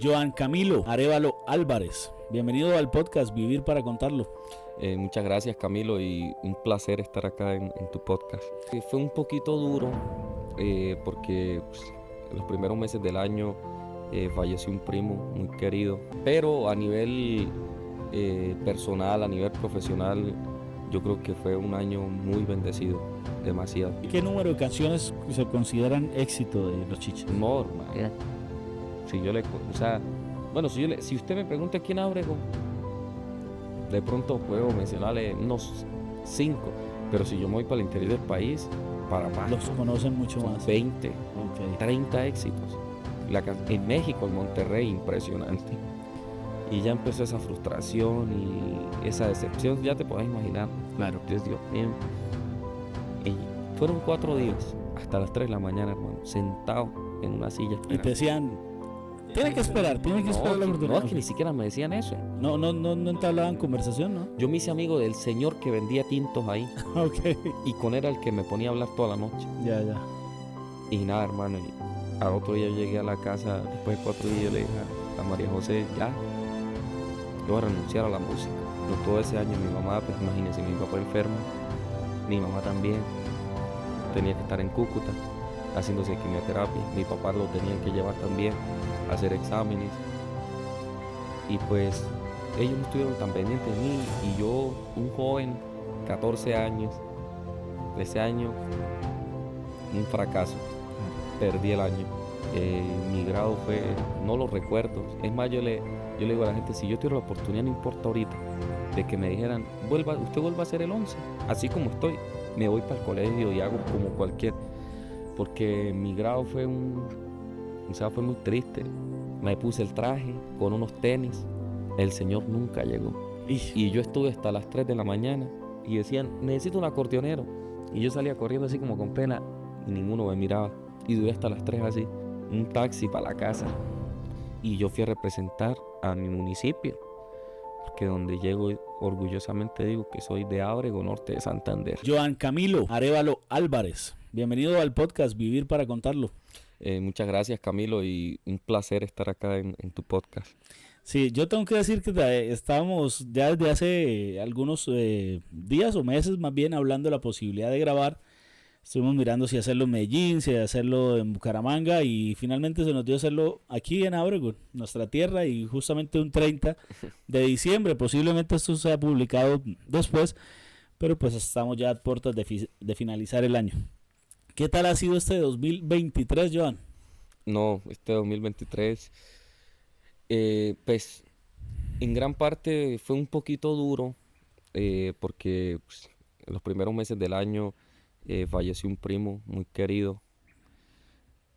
Joan Camilo Arévalo Álvarez, bienvenido al podcast Vivir para Contarlo. Muchas gracias, Camilo, y un placer estar acá en tu podcast. Fue un poquito duro porque en los primeros meses del año falleció un primo muy querido, pero a nivel personal, a nivel profesional, yo creo que fue un año muy bendecido, demasiado. ¿Qué número de canciones se consideran éxito de Los Chiches? No, hermano. Si usted me pregunta quién Ábrego, de pronto puedo mencionarle unos 5, pero si yo me voy para el interior del país, para más. Los conocen mucho más. 20, Okay. 30 éxitos. En México, en Monterrey, impresionante. Y ya empezó esa frustración y esa decepción, ya te puedes imaginar. Claro. Dios mío. Y fueron 4 días, hasta las 3 de la mañana, hermano, sentado en una silla. Y te decían, tiene que esperar la oportunidad. No, es que ni siquiera me decían eso. No entablaban conversación, ¿no? Yo me hice amigo del señor que vendía tintos ahí. Ok. Y con él era el que me ponía a hablar toda la noche. Ya. Y nada, hermano, y al otro día yo llegué a la casa, después de 4 días, yo le dije a María José, ya, yo voy a renunciar a la música. Pero todo ese año mi mamá, pues imagínense, mi papá enfermo, mi mamá también, tenía que estar en Cúcuta haciéndose quimioterapia, mi papá lo tenían que llevar también a hacer exámenes. Y pues ellos no estuvieron tan pendientes de mí, y yo, un joven, 14 años, ese año, un fracaso. Perdí el año. Mi grado fue, no lo recuerdo. Es más, yo le digo a la gente, si yo tuviera la oportunidad, no importa ahorita, de que me dijeran, usted vuelva a hacer el 11, así como estoy, me voy para el colegio y hago como cualquier, porque mi grado fue fue muy triste. Me puse el traje con unos tenis, el señor nunca llegó. Y yo estuve hasta las 3 de la mañana y decían, necesito un acordeonero. Y yo salía corriendo así como con pena y ninguno me miraba. Y duré hasta las 3 así, un taxi para la casa. Y yo fui a representar a mi municipio, porque donde llego orgullosamente digo que soy de Ábrego, norte de Santander. Joan Camilo Arévalo Álvarez, bienvenido al podcast Vivir para Contarlo. Muchas gracias, Camilo, y un placer estar acá en tu podcast. Sí, yo tengo que decir que estábamos ya desde hace algunos días o meses más bien hablando de la posibilidad de grabar. Estuvimos mirando si hacerlo en Medellín, si hacerlo en Bucaramanga, y finalmente se nos dio hacerlo aquí en Ábrego, nuestra tierra, y justamente un 30 de diciembre. Posiblemente esto sea publicado después, pero pues estamos ya a puertas de finalizar el año. ¿Qué tal ha sido este 2023, Joan? No, este 2023, pues en gran parte fue un poquito duro, porque pues, en los primeros meses del año falleció un primo muy querido,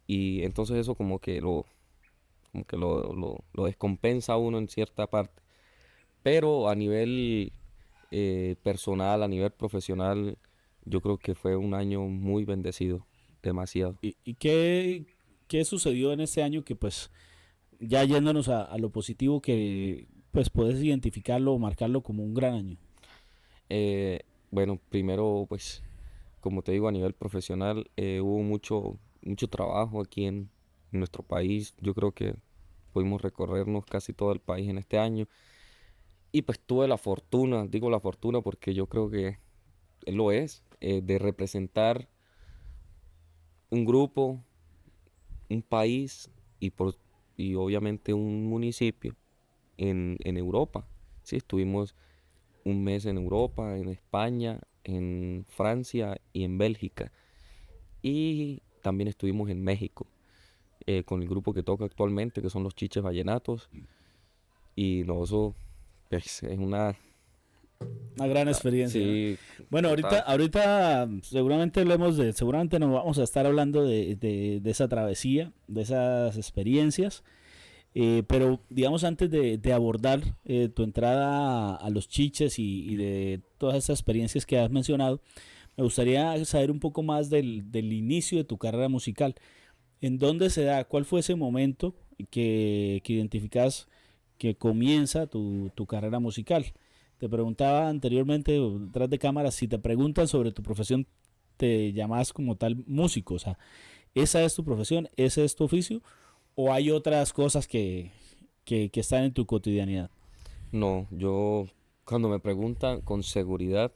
y entonces eso como que lo descompensa a uno en cierta parte, pero a nivel personal, a nivel profesional, yo creo que fue un año muy bendecido, demasiado. ¿Y qué sucedió en este año que pues ya yéndonos a lo positivo, que pues puedes identificarlo o marcarlo como un gran año? Bueno, primero pues como te digo, a nivel profesional hubo mucho trabajo aquí en nuestro país. Yo creo que pudimos recorrernos casi todo el país en este año. Y pues tuve la fortuna, digo la fortuna porque yo creo que lo es, de representar un grupo, un país y obviamente un municipio en Europa. Sí, estuvimos un mes en Europa, en España, en Francia y en Bélgica. Y también estuvimos en México con el grupo que toca actualmente, que son los Chiches Vallenatos. Y no, eso pues, es una gran experiencia. Sí. Bueno, ahorita seguramente seguramente nos vamos a estar hablando de esa travesía, de esas experiencias. Pero digamos, antes de abordar tu entrada a los Chiches y de todas esas experiencias que has mencionado, me gustaría saber un poco más del inicio de tu carrera musical. ¿En dónde se da? ¿Cuál fue ese momento que identificas que comienza tu carrera musical? Te preguntaba anteriormente, detrás de cámara, si te preguntan sobre tu profesión, te llamas como tal músico. O sea, ¿esa es tu profesión? ¿Ese es tu oficio? ¿O hay otras cosas que que están en tu cotidianidad. No, yo cuando me preguntan con seguridad,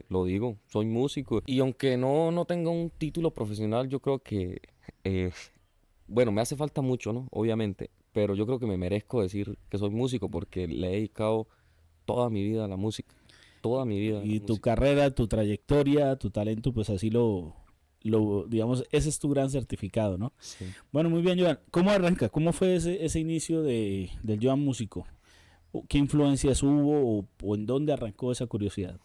lo digo, soy músico. Y aunque no tenga un título profesional, yo creo que, eh, bueno, me hace falta mucho, ¿no? Obviamente, pero yo creo que me merezco decir que soy músico porque le he dedicado toda mi vida a la música, toda mi vida a la Y tu música. carrera, tu trayectoria, tu talento, pues así digamos, ese es tu gran certificado, ¿no? Sí. Bueno, muy bien, Joan. ¿Cómo arranca? ¿Cómo fue ese inicio del Joan músico? ¿Qué influencias hubo o en dónde arrancó esa curiosidad?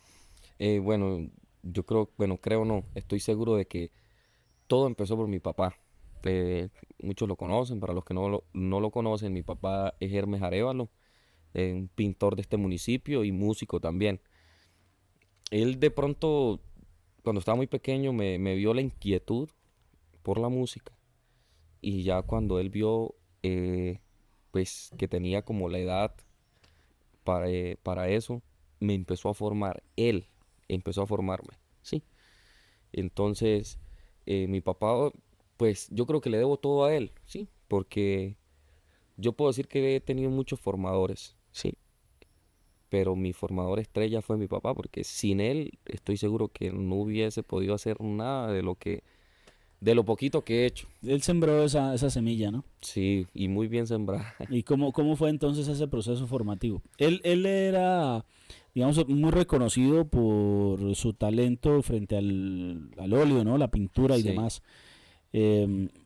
Bueno, yo creo, bueno, creo no, estoy seguro de que todo empezó por mi papá. Eh, Muchos lo conocen, para los que no lo conocen, mi papá es Hermes Arévalo, un pintor de este municipio y músico también. Él de pronto, cuando estaba muy pequeño, me vio la inquietud por la música y ya cuando él vio pues que tenía como la edad para eso, me empezó a formar, él empezó a formarme, ¿sí? Entonces, mi papá, pues yo creo que le debo todo a él, ¿sí? Porque yo puedo decir que he tenido muchos formadores, ¿sí? Pero mi formador estrella fue mi papá, porque sin él estoy seguro que no hubiese podido hacer nada de lo poquito que he hecho. Él sembró esa semilla, ¿no? Sí, y muy bien sembrada. ¿Y cómo fue entonces ese proceso formativo? Él era, digamos, muy reconocido por su talento frente al óleo, ¿no? La pintura y Sí, demás.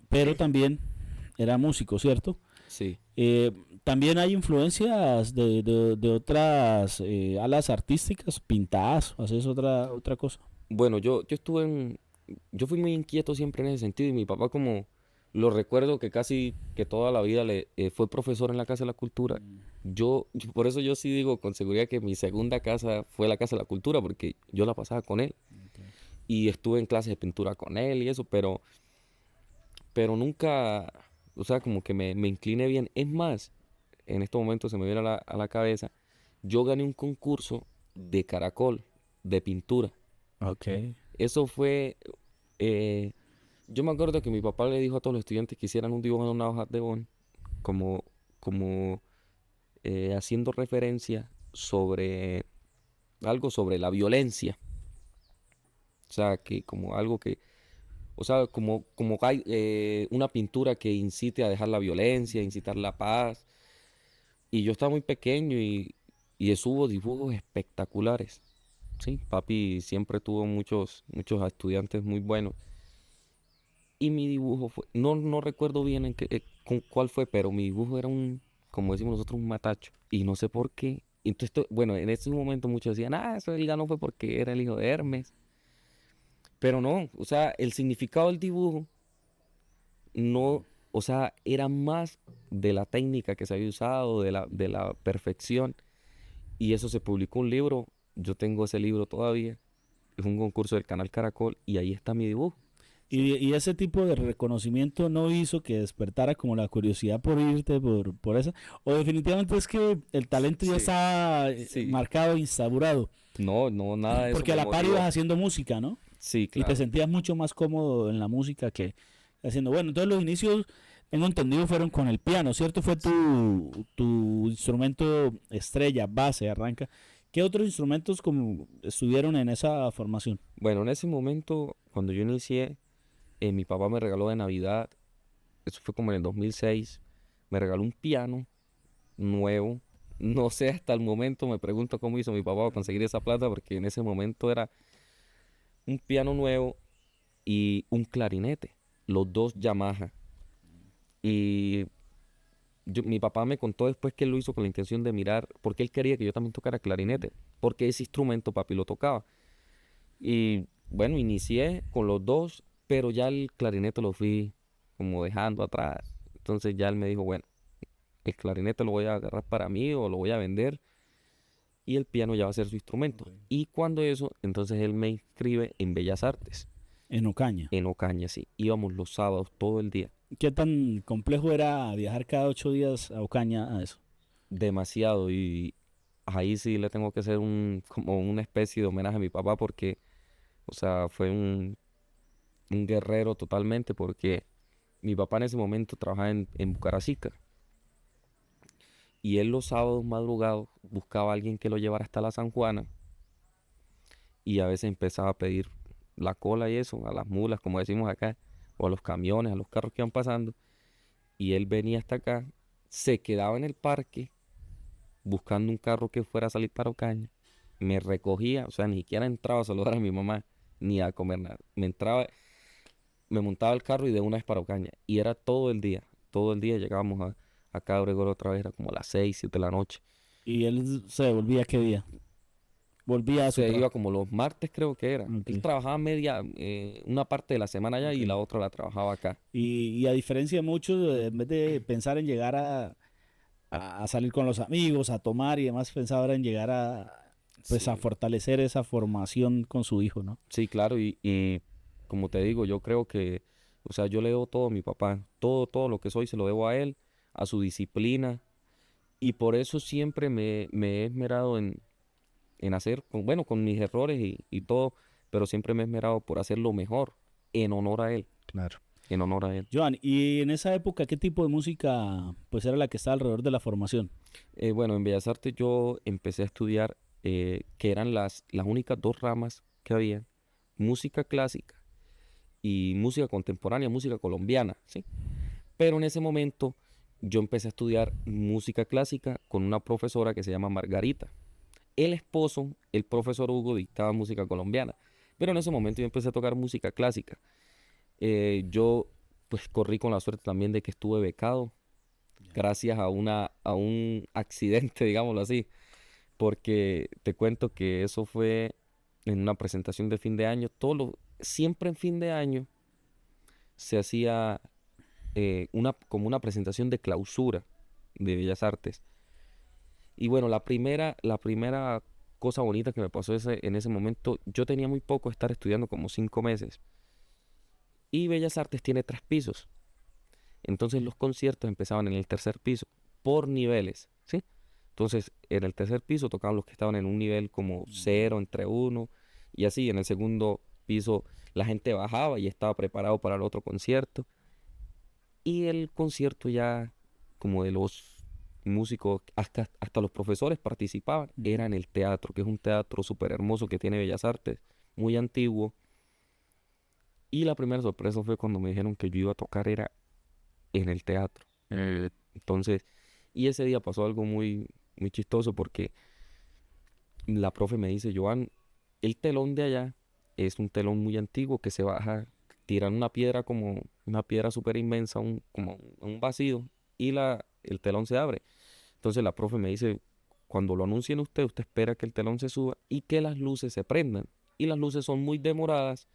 Pero también era músico, ¿cierto? sí. Eh, También hay influencias de otras alas artísticas, pintadas, haces otra cosa. Bueno, yo fui muy inquieto siempre en ese sentido y mi papá como lo recuerdo que casi que toda la vida fue profesor en la Casa de la Cultura. Por eso yo sí digo con seguridad que mi segunda casa fue la Casa de la Cultura porque yo la pasaba con él Okay. y estuve en clases de pintura con él y eso, pero nunca, o sea, como que me incliné bien. Es más, en estos momentos se me viene a la cabeza, yo gané un concurso de caracol, de pintura. Ok. Eso fue, eh, yo me acuerdo que mi papá le dijo a todos los estudiantes que hicieran un dibujo en una hoja de bond, como, como haciendo referencia sobre algo sobre la violencia. O sea, que como algo que, o sea, como hay una pintura que incite a dejar la violencia, incitar la paz. Y yo estaba muy pequeño y eso hubo dibujos espectaculares. Sí, papi siempre tuvo muchos estudiantes muy buenos. Y mi dibujo fue, no recuerdo bien con cuál fue, pero mi dibujo era como decimos nosotros, un matacho. Y no sé por qué. Entonces, bueno, en ese momento muchos decían, eso él ganó fue porque era el hijo de Hermes. Pero no, o sea, el significado del dibujo no, o sea, era más de la técnica que se había usado, de la perfección. Y eso se publicó un libro, yo tengo ese libro todavía, es un concurso del canal Caracol y ahí está mi dibujo. Sí, Y ese tipo de reconocimiento no hizo que despertara como la curiosidad por irte por esa. O definitivamente es que el talento ya sí, estaba sí. marcado, instaurado. No, nada de eso Porque a me la par ibas motivó. haciendo música, ¿no? Sí, Y te claro. sentías mucho más cómodo en la música que haciendo. Bueno, entonces los inicios, tengo entendido, fueron con el piano, ¿cierto? Fue tu instrumento estrella, base, arranca. ¿Qué otros instrumentos como estuvieron en esa formación? Bueno, en ese momento, cuando yo inicié, mi papá me regaló de Navidad, eso fue como en el 2006, me regaló un piano nuevo. No sé, hasta el momento me pregunto cómo hizo mi papá para conseguir esa plata, porque en ese momento era un piano nuevo y un clarinete, los dos Yamaha. Y mi papá me contó después que él lo hizo con la intención de mirar, porque él quería que yo también tocara clarinete, porque ese instrumento papi lo tocaba. Y bueno, inicié con los dos, pero ya el clarinete lo fui como dejando atrás. Entonces ya él me dijo, bueno, el clarinete lo voy a agarrar para mí o lo voy a vender y el piano ya va a ser su instrumento. Okay. Y cuando eso, entonces él me inscribe en Bellas Artes, En Ocaña. en Ocaña, sí. Íbamos los sábados todo el día. ¿Qué tan complejo era viajar cada 8 días a Ocaña a eso? Demasiado y ahí sí le tengo que hacer como una especie de homenaje a mi papá porque, o sea, fue un guerrero totalmente porque mi papá en ese momento trabajaba en Bucaracica Y él los sábados madrugados buscaba a alguien que lo llevara hasta la San Juana y a veces empezaba a pedir la cola y eso, a las mulas, como decimos acá, o a los camiones, a los carros que iban pasando. Y él venía hasta acá, se quedaba en el parque buscando un carro que fuera a salir para Ocaña, me recogía, o sea, ni siquiera entraba a saludar a mi mamá, ni a comer nada. Me entraba, me montaba el carro y de una vez para Ocaña. Y era todo el día llegábamos acá a Obregón otra vez, era como a las 6, 7 de la noche. ¿Y él se devolvía qué día? Volvía a su Se trabajo. iba como los martes creo que era. Él Ok. trabajaba una parte de la semana allá Ok. y la otra la trabajaba acá. Y a diferencia de muchos, en vez de pensar en llegar a salir con los amigos, a tomar y demás, pensaba era en llegar pues a Sí, fortalecer esa formación con su hijo, ¿no? sí, claro, y como te digo, yo creo que, o sea, yo le debo todo a mi papá, todo lo que soy se lo debo a él, a su disciplina, y por eso siempre me he esmerado en hacer, bueno, con mis errores y todo, pero siempre me he esmerado por hacerlo mejor, en honor a él, Claro. en honor a él. Joan, y en esa época, ¿qué tipo de música pues era la que estaba alrededor de la formación? Bueno, en Bellas Artes yo empecé a estudiar, que eran las únicas dos ramas que había, música clásica y música contemporánea, música colombiana, ¿sí? Pero en ese momento yo empecé a estudiar música clásica con una profesora que se llama Margarita. El esposo, el profesor Hugo, dictaba música colombiana, pero en ese momento yo empecé a tocar música clásica. Yo pues corrí con la suerte también de que estuve becado Ya. gracias a un accidente, digámoslo así, porque te cuento que eso fue en una presentación de fin de año. Siempre en fin de año se hacía como una presentación de clausura de Bellas Artes. Y bueno, la primera cosa bonita que me pasó en ese momento, yo tenía muy poco de estar estudiando, como 5 meses. Y Bellas Artes tiene 3 pisos. Entonces los conciertos empezaban en el tercer piso, por niveles, ¿sí? Entonces, en el tercer piso tocaban los que estaban en un nivel como cero, entre uno, y así. En el segundo piso la gente bajaba y estaba preparado para el otro concierto. Y el concierto ya, como de los músicos, hasta los profesores participaban, Ujú. era en el teatro, que es un teatro súper hermoso que tiene Bellas Artes, muy antiguo. Y la primera sorpresa fue cuando me dijeron que yo iba a tocar era en el teatro. Entonces, y ese día pasó algo muy, muy chistoso porque la profe me dice, Joan, el telón de allá es un telón muy antiguo que se baja, tiran una piedra como una piedra súper inmensa, como un vacío, y el telón se abre. Entonces la profe me dice, cuando lo anuncien usted espera que el telón se suba y que las luces se prendan. Y las luces son muy demoradas.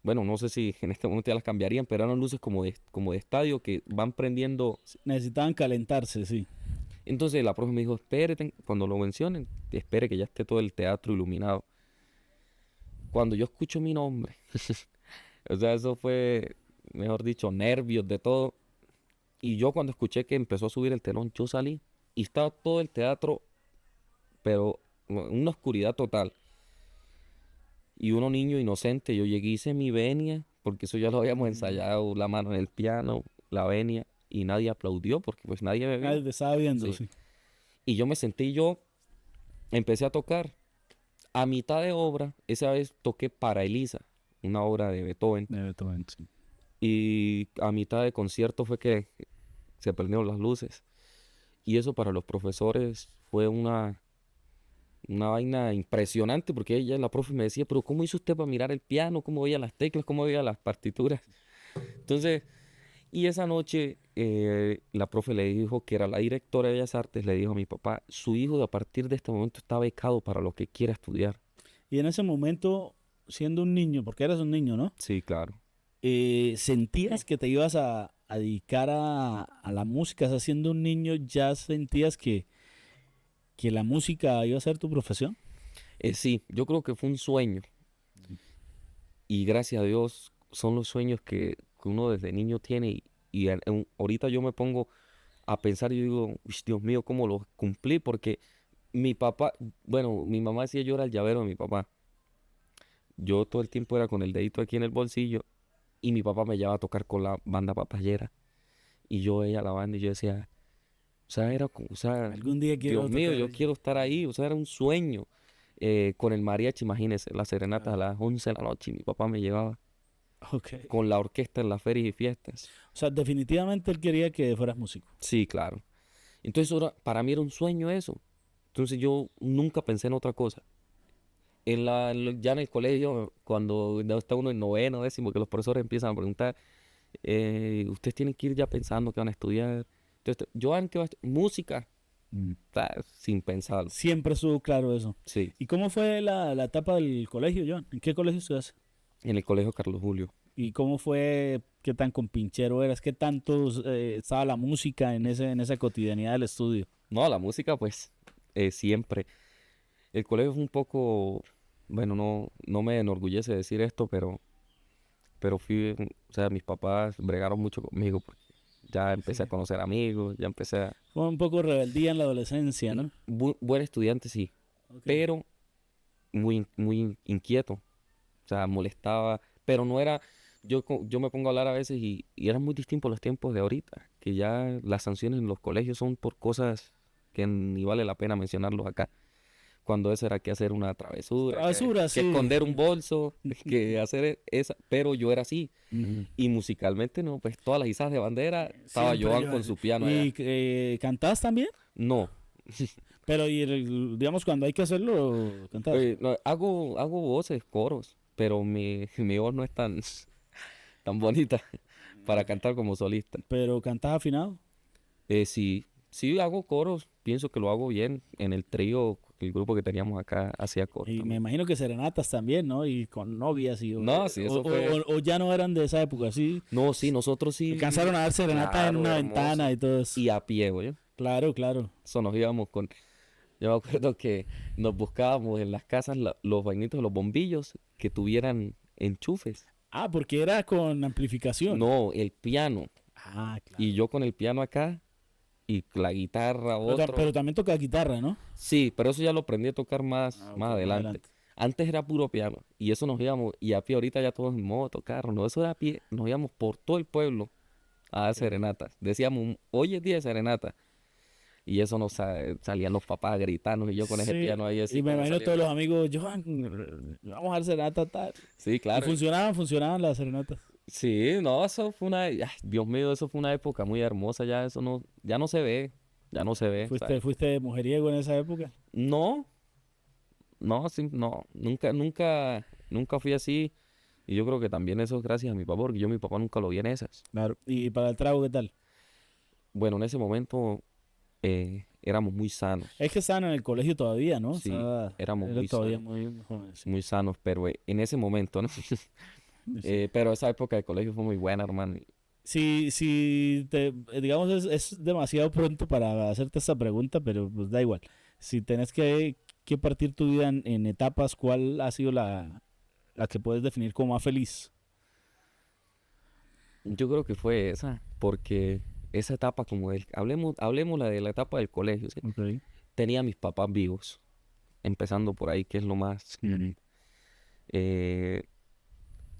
Bueno, no sé si en este momento ya las cambiarían, pero eran luces como de estadio que van prendiendo. Necesitaban calentarse, sí. Entonces la profe me dijo, espérate, cuando lo mencionen, espere que ya esté todo el teatro iluminado. Cuando yo escucho mi nombre, o sea, eso fue, mejor dicho, nervios de todo. Y yo cuando escuché que empezó a subir el telón, yo salí y estaba todo el teatro, pero en una oscuridad total. Y uno niño inocente, yo llegué, hice mi venia, porque eso ya lo habíamos Mm. ensayado, la mano en el piano, la venia, y nadie aplaudió porque pues nadie me vio. Nadie te estaba viendo, Sí. sí. Y yo me sentí, yo empecé a tocar. A mitad de obra, esa vez toqué para Elisa, una obra de Beethoven, De Beethoven, sí. y a mitad de concierto fue que se prendieron las luces. Y eso para los profesores fue una vaina impresionante, porque ella, la profe, me decía, pero ¿cómo hizo usted para mirar el piano? ¿Cómo veía las teclas? ¿Cómo veía las partituras? Entonces, y esa noche la profe le dijo que era la directora de Bellas Artes, le dijo a mi papá, su hijo a partir de este momento está becado para lo que quiera estudiar. Y en ese momento, siendo un niño, porque eras un niño, ¿no? Sí, claro. ¿Sentías que te ibas a dedicar a la música? O sea, siendo un niño, ¿ya sentías que la música iba a ser tu profesión? Sí, yo creo que fue un sueño y gracias a Dios son los sueños que uno desde niño tiene ahorita yo me pongo a pensar y yo digo, "Uish, Dios mío, ¿cómo lo cumplí?" Porque mi papá, bueno, mi mamá decía yo era el llavero de mi papá. Yo todo el tiempo era con el dedito aquí en el bolsillo y mi papá me llevaba a tocar con la banda papayera y yo veía la banda y yo decía, sea, o sea, Algún día quiero Dios mío, tocar yo ahí. quiero estar ahí, o sea, era un sueño. Con el mariachi, imagínese, las serenatas a las 11 de la noche, y mi papá me llevaba Ok. con la orquesta en las ferias y fiestas. O sea, definitivamente él quería que fueras músico. Sí, claro. Entonces, para mí era un sueño eso. Entonces, yo nunca pensé en otra cosa. Ya en el colegio, cuando ya está uno en noveno, décimo, que los profesores empiezan a preguntar, ustedes tienen que ir ya pensando que van a estudiar. Entonces, Joan, ¿qué va a música? Mm. O sea, sin pensarlo. Siempre estuvo claro eso. Sí, ¿Y cómo fue la etapa del colegio, John? ¿En qué colegio estudiaste? en el colegio Carlos Julio. ¿Y cómo fue, qué tan compinchero eras? ¿Qué tanto estaba la música en esa cotidianidad del estudio? No, la música, pues, siempre. El colegio fue un poco, bueno, no me enorgullece decir esto, pero o sea, mis papás bregaron mucho conmigo porque ya empecé a conocer amigos, ya empecé a... Fue un poco rebeldía en la adolescencia, ¿no? Buen estudiante, sí, Ok. pero muy inquieto, o sea, molestaba, pero no era... Yo me pongo a hablar a veces y eran muy distintos los tiempos de ahorita, que ya las sanciones en los colegios son por cosas que ni vale la pena mencionarlos acá. Cuando eso era que hacer una travesura, Travesura, que sí. esconder un bolso, que hacer esa, pero yo era así. Ujú. Y musicalmente no, pues todas las izadas de bandera, estaba Siempre Joan yo. con su piano allá. ¿Y cantás también? No, Pero, digamos, cuando hay que hacerlo, cantás. no, hago voces, coros, pero mi voz no es tan bonita para cantar como solista. Pero cantás afinado. Sí hago coros, pienso que lo hago bien. En el trío, el grupo que teníamos acá hacía coros Y me también. imagino que serenatas también, ¿no? Y con novias y No, sí, eso fue... o ya no eran de esa época, sí. No, sí, nosotros sí. Alcanzaron a dar serenatas en Claro, una hermoso. ventana y todo eso. Y a pie, güey. Claro, claro. Eso nos íbamos con... Yo me acuerdo que nos buscábamos en las casas los vainitos, los bombillos que tuvieran enchufes. Ah, porque era con amplificación. No, el piano. Ah, claro. Y yo con el piano acá y la guitarra, otro. Pero también toca guitarra, ¿no? Sí, pero eso ya lo aprendí a tocar más, Ah, ok, más más adelante. adelante. Antes era puro piano y eso nos íbamos, y a pie ahorita ya todos en moto, carro, no, eso era a pie, nos íbamos por todo el pueblo a dar serenatas. Decíamos, hoy es día de serenata. Y eso nos salían los papás gritando y yo con ese Sí, piano ahí así y me como imagino todos saliendo. los amigos, Johan, vamos a dar serenata, tal. Sí, Y claro. funcionaban las serenatas. Sí, no, eso fue Dios mío, eso fue una época muy hermosa, ya eso no, ya no se ve, ya no se ve, o sea, ¿Fuiste mujeriego en esa época? no, no, sí, no, nunca fui así, y yo creo que también eso es gracias a mi papá, porque yo a mi papá nunca lo vi en esas. Claro. ¿Y para el trago qué tal? Bueno, en ese momento éramos muy sanos, Es que estaban en el colegio todavía, ¿no? sí, éramos Era muy todavía sanos, muy joven, sí. muy sanos, pero en ese momento, ¿no? Sí. Pero esa época de colegio fue muy buena, hermano. Si digamos, es demasiado pronto para hacerte esta pregunta, pero pues da igual. Si tenés que partir tu vida en etapas, ¿cuál ha sido la que puedes definir como más feliz? Yo creo que fue esa, porque esa etapa como hablemos la de la etapa del colegio, ¿sí? Ok. Tenía a mis papás vivos, empezando por ahí, que es lo más, eh,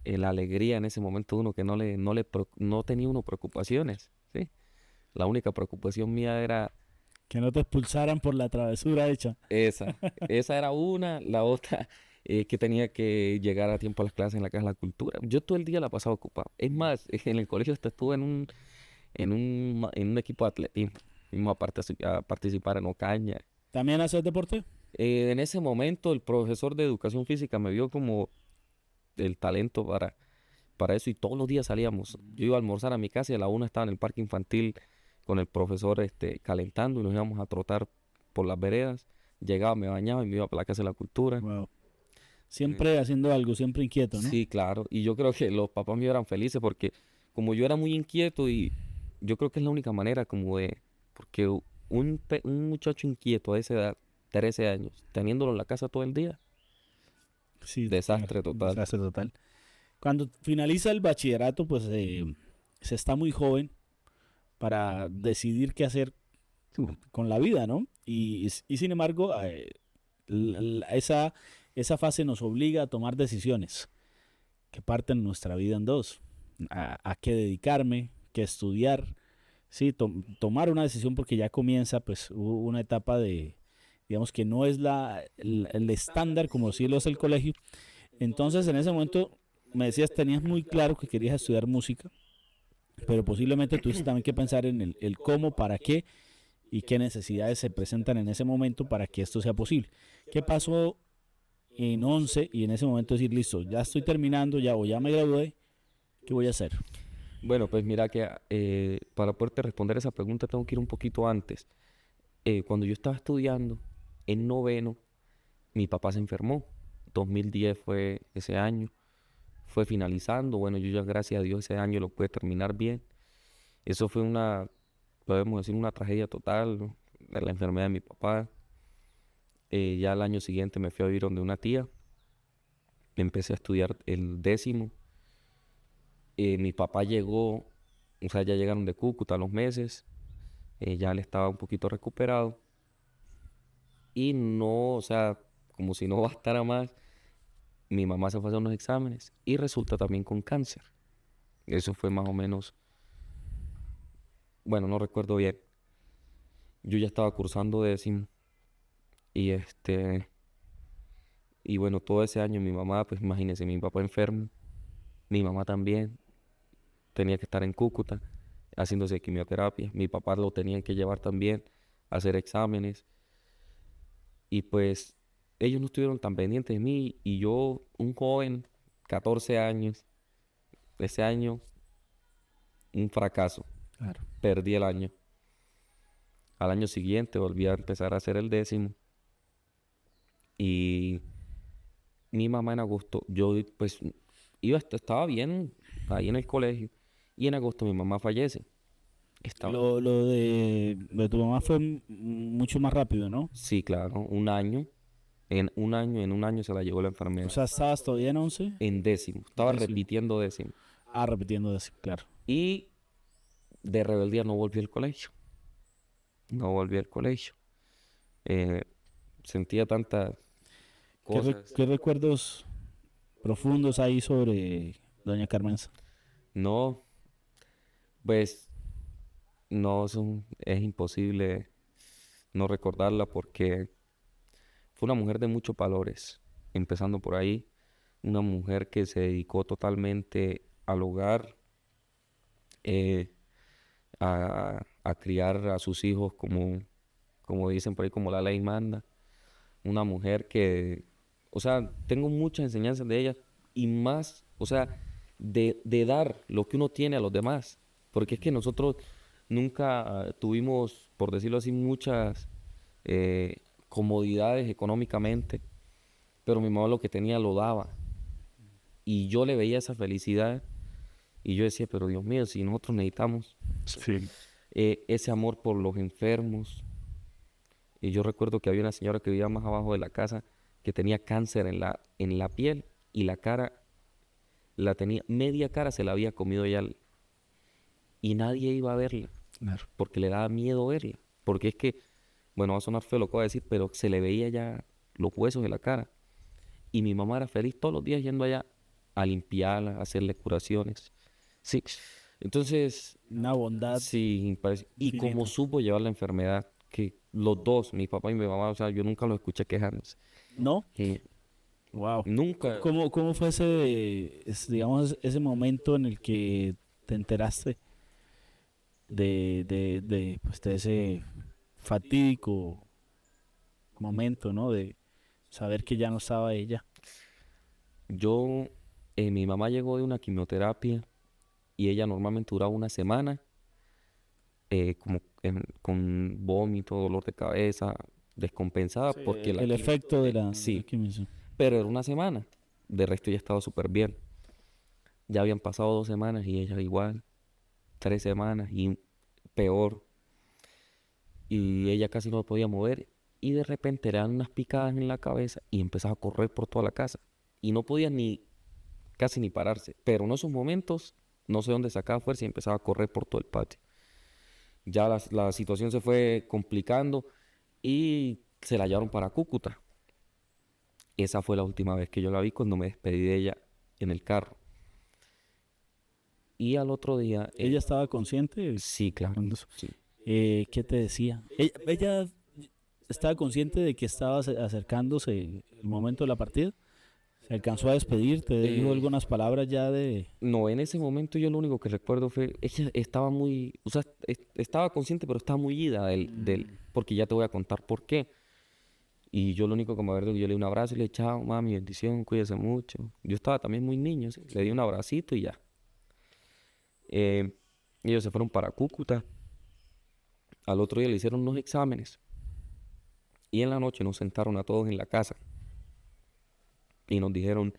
la alegría en ese momento de uno que no tenía uno preocupaciones, ¿sí? La única preocupación mía era Que no te expulsaran por la travesura hecha. esa era una, la otra, que tenía que llegar a tiempo a las clases en la Casa de la Cultura. Yo todo el día la pasaba ocupado. Es más, en el colegio hasta estuve en un equipo de atletismo. Fuimos a participar en Ocaña. ¿También haces deporte? En ese momento el profesor de educación física me vio como el talento para eso y todos los días salíamos. Yo iba a almorzar a mi casa y a la una estaba en el parque infantil con el profesor calentando y nos íbamos a trotar por las veredas. Llegaba, me bañaba y me iba para la Casa de la Cultura. Wow. Eh, Siempre haciendo algo, siempre inquieto, ¿no? Sí, claro. Y yo creo que los papás míos eran felices porque como yo era muy inquieto y yo creo que es la única manera como porque un muchacho inquieto a esa edad, 13 años, teniéndolo en la casa todo el día, Sí, desastre claro, total. desastre total. Cuando finaliza el bachillerato, pues se está muy joven para decidir qué hacer con la vida, ¿no? Y sin embargo, esa fase nos obliga a tomar decisiones que parten nuestra vida en dos. A qué dedicarme, qué estudiar, sí, tomar una decisión porque ya comienza pues una etapa de, digamos que no es el estándar como si lo es el colegio. Entonces en ese momento me decías, tenías muy claro que querías estudiar música, pero posiblemente tuviste también que pensar en el cómo, para qué y qué necesidades se presentan en ese momento para que esto sea posible. ¿Qué pasó en 11 y en ese momento decir, listo, ya estoy terminando, ya o ya me gradué, ¿qué voy a hacer? Bueno, pues mira que para poderte responder esa pregunta tengo que ir un poquito antes. Cuando yo estaba estudiando en noveno, mi papá se enfermó. 2010 fue ese año, fue finalizando. Bueno, yo ya gracias a Dios ese año lo pude terminar bien. Eso fue podemos decir, una tragedia total de la enfermedad de mi papá. Ya al año siguiente me fui a vivir donde una tía. Empecé a estudiar el décimo. Mi papá llegó, o sea, ya llegaron de Cúcuta a los meses. Ya él estaba un poquito recuperado. Y no, o sea, como si no bastara más, mi mamá se fue a hacer unos exámenes y resulta también con cáncer. Eso fue más o menos, bueno, no recuerdo bien. Yo ya estaba cursando décimo y y bueno, todo ese año mi mamá, pues imagínense, mi papá enfermo, mi mamá también tenía que estar en Cúcuta haciéndose quimioterapia. Mi papá lo tenía que llevar también a hacer exámenes y pues ellos no estuvieron tan pendientes de mí y yo, un joven, 14 años, ese año, un fracaso. Claro. Perdí el año. Al año siguiente volví a empezar a hacer el décimo y mi mamá en agosto, yo pues estaba bien ahí en el colegio y en agosto mi mamá fallece. Estaba, Lo de tu mamá fue mucho más rápido, ¿no? sí, claro, un año, en un año se la llevó la O enfermedad. sea, estabas todavía en 11, En décimo, estaba décimo. repitiendo décimo. Ah, repitiendo décimo, claro. Y de rebeldía no volví al colegio, no volví al colegio. Eh, Sentía tantas cosas. ¿Qué recuerdos profundos hay sobre doña Carmenza? No, pues no, es imposible no recordarla porque fue una mujer de muchos valores, empezando por ahí, una mujer que se dedicó totalmente al hogar, eh, a criar a sus hijos como dicen por ahí, como la ley manda, una mujer que, o sea, tengo muchas enseñanzas de ella y más, o sea, de dar lo que uno tiene a los demás, porque es que nosotros nunca tuvimos, por decirlo así, muchas eh, comodidades económicamente, pero mi mamá lo que tenía lo daba. Y yo le veía esa felicidad y yo decía, pero Dios mío, si nosotros necesitamos Sí. ese amor por los enfermos. Y yo recuerdo que había una señora que vivía más abajo de la casa que tenía cáncer en la piel y la cara la tenía, media cara se la había comido ya y nadie iba a verla Claro. porque le daba miedo verla. Porque es que, bueno, va a sonar feo lo que voy a decir, pero se le veía ya los huesos de la cara. Y mi mamá era feliz todos los días yendo allá a limpiarla, a hacerle curaciones. Sí. Entonces, Una bondad sí, y como infinita. supo llevar la enfermedad, que los dos, mi papá y mi mamá, o sea, yo nunca los escuché quejándose. ¿No? Eh, Wow. Nunca, ¿Cómo fue digamos, ese momento en el que te enteraste pues, de ese fatídico momento, ¿no? De saber que ya no estaba ella. yo, mi mamá llegó de una quimioterapia y ella normalmente duraba una semana, con vómito, dolor de cabeza, descompensada, Sí, porque el efecto de la sí, quimio. pero era una semana. De resto ya estaba súper bien. Ya habían pasado 2 semanas y ella igual, 3 semanas y peor. Y ella casi no se podía mover. Y de repente le dan unas picadas en la cabeza y empezaba a correr por toda la casa. Y no podía casi ni pararse. Pero en esos momentos, no sé dónde sacaba fuerza y empezaba a correr por todo el patio. Ya la situación se fue complicando y se la llevaron para Cúcuta. Esa fue la última vez que yo la vi cuando me despedí de ella en el carro. Y al otro día, ¿Ella estaba consciente sí, claro, cuando eso? sí. ¿Qué te decía? Ella estaba consciente de que estaba acercándose el momento de la partida. ¿Se alcanzó a despedir? ¿Te dijo Eh, algunas palabras ya de... no, en ese momento yo lo único que recuerdo fue, ella estaba muy, o sea, estaba consciente, pero estaba muy ida porque ya te voy a contar por qué. Y yo lo único que me acuerdo, yo le di un abrazo y le dije, chao, mami, bendición, cuídese mucho. Yo estaba también muy niño, ¿sí? Le di un abracito y ya. Eh, Ellos se fueron para Cúcuta. Al otro día le hicieron unos exámenes. Y en la noche nos sentaron a todos en la casa. Y nos dijeron,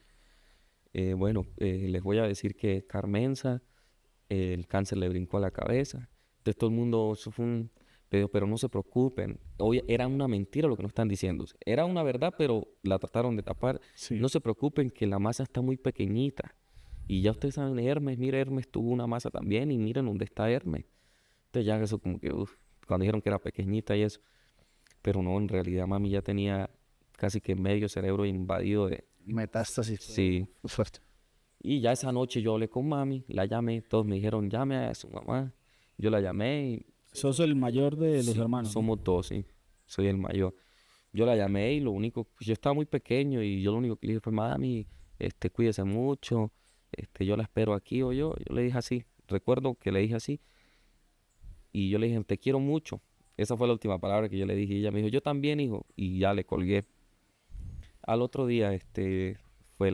bueno, les voy a decir que Carmenza, el cáncer le brincó a la cabeza. Entonces todo el mundo, eso fue un pero no se preocupen. Hoy era una mentira lo que nos están diciendo. Era una verdad, pero la trataron de tapar. Sí. No se preocupen que la masa está muy pequeñita. Y ya ustedes saben, Hermes, mira, Hermes tuvo una masa también y miren dónde está Hermes. Entonces ya eso como que, cuando dijeron que era pequeñita y eso. Pero no, en realidad mami ya tenía casi que medio cerebro invadido de... Metástasis. Sí. Fuerte. Y ya esa noche yo hablé con mami, la llamé, todos me dijeron, llame a su mamá. Yo la llamé y Sos el mayor de los sí, hermanos, ¿no? somos dos, sí, soy el mayor. Yo la llamé y lo único, pues yo estaba muy pequeño y yo lo único que le dije fue, mami, cuídese mucho, yo la espero aquí o yo le dije así, recuerdo que le dije así y yo le dije, te quiero mucho. Esa fue la última palabra que yo le dije y ella me dijo, yo también, hijo, y ya le colgué. Al otro día, fue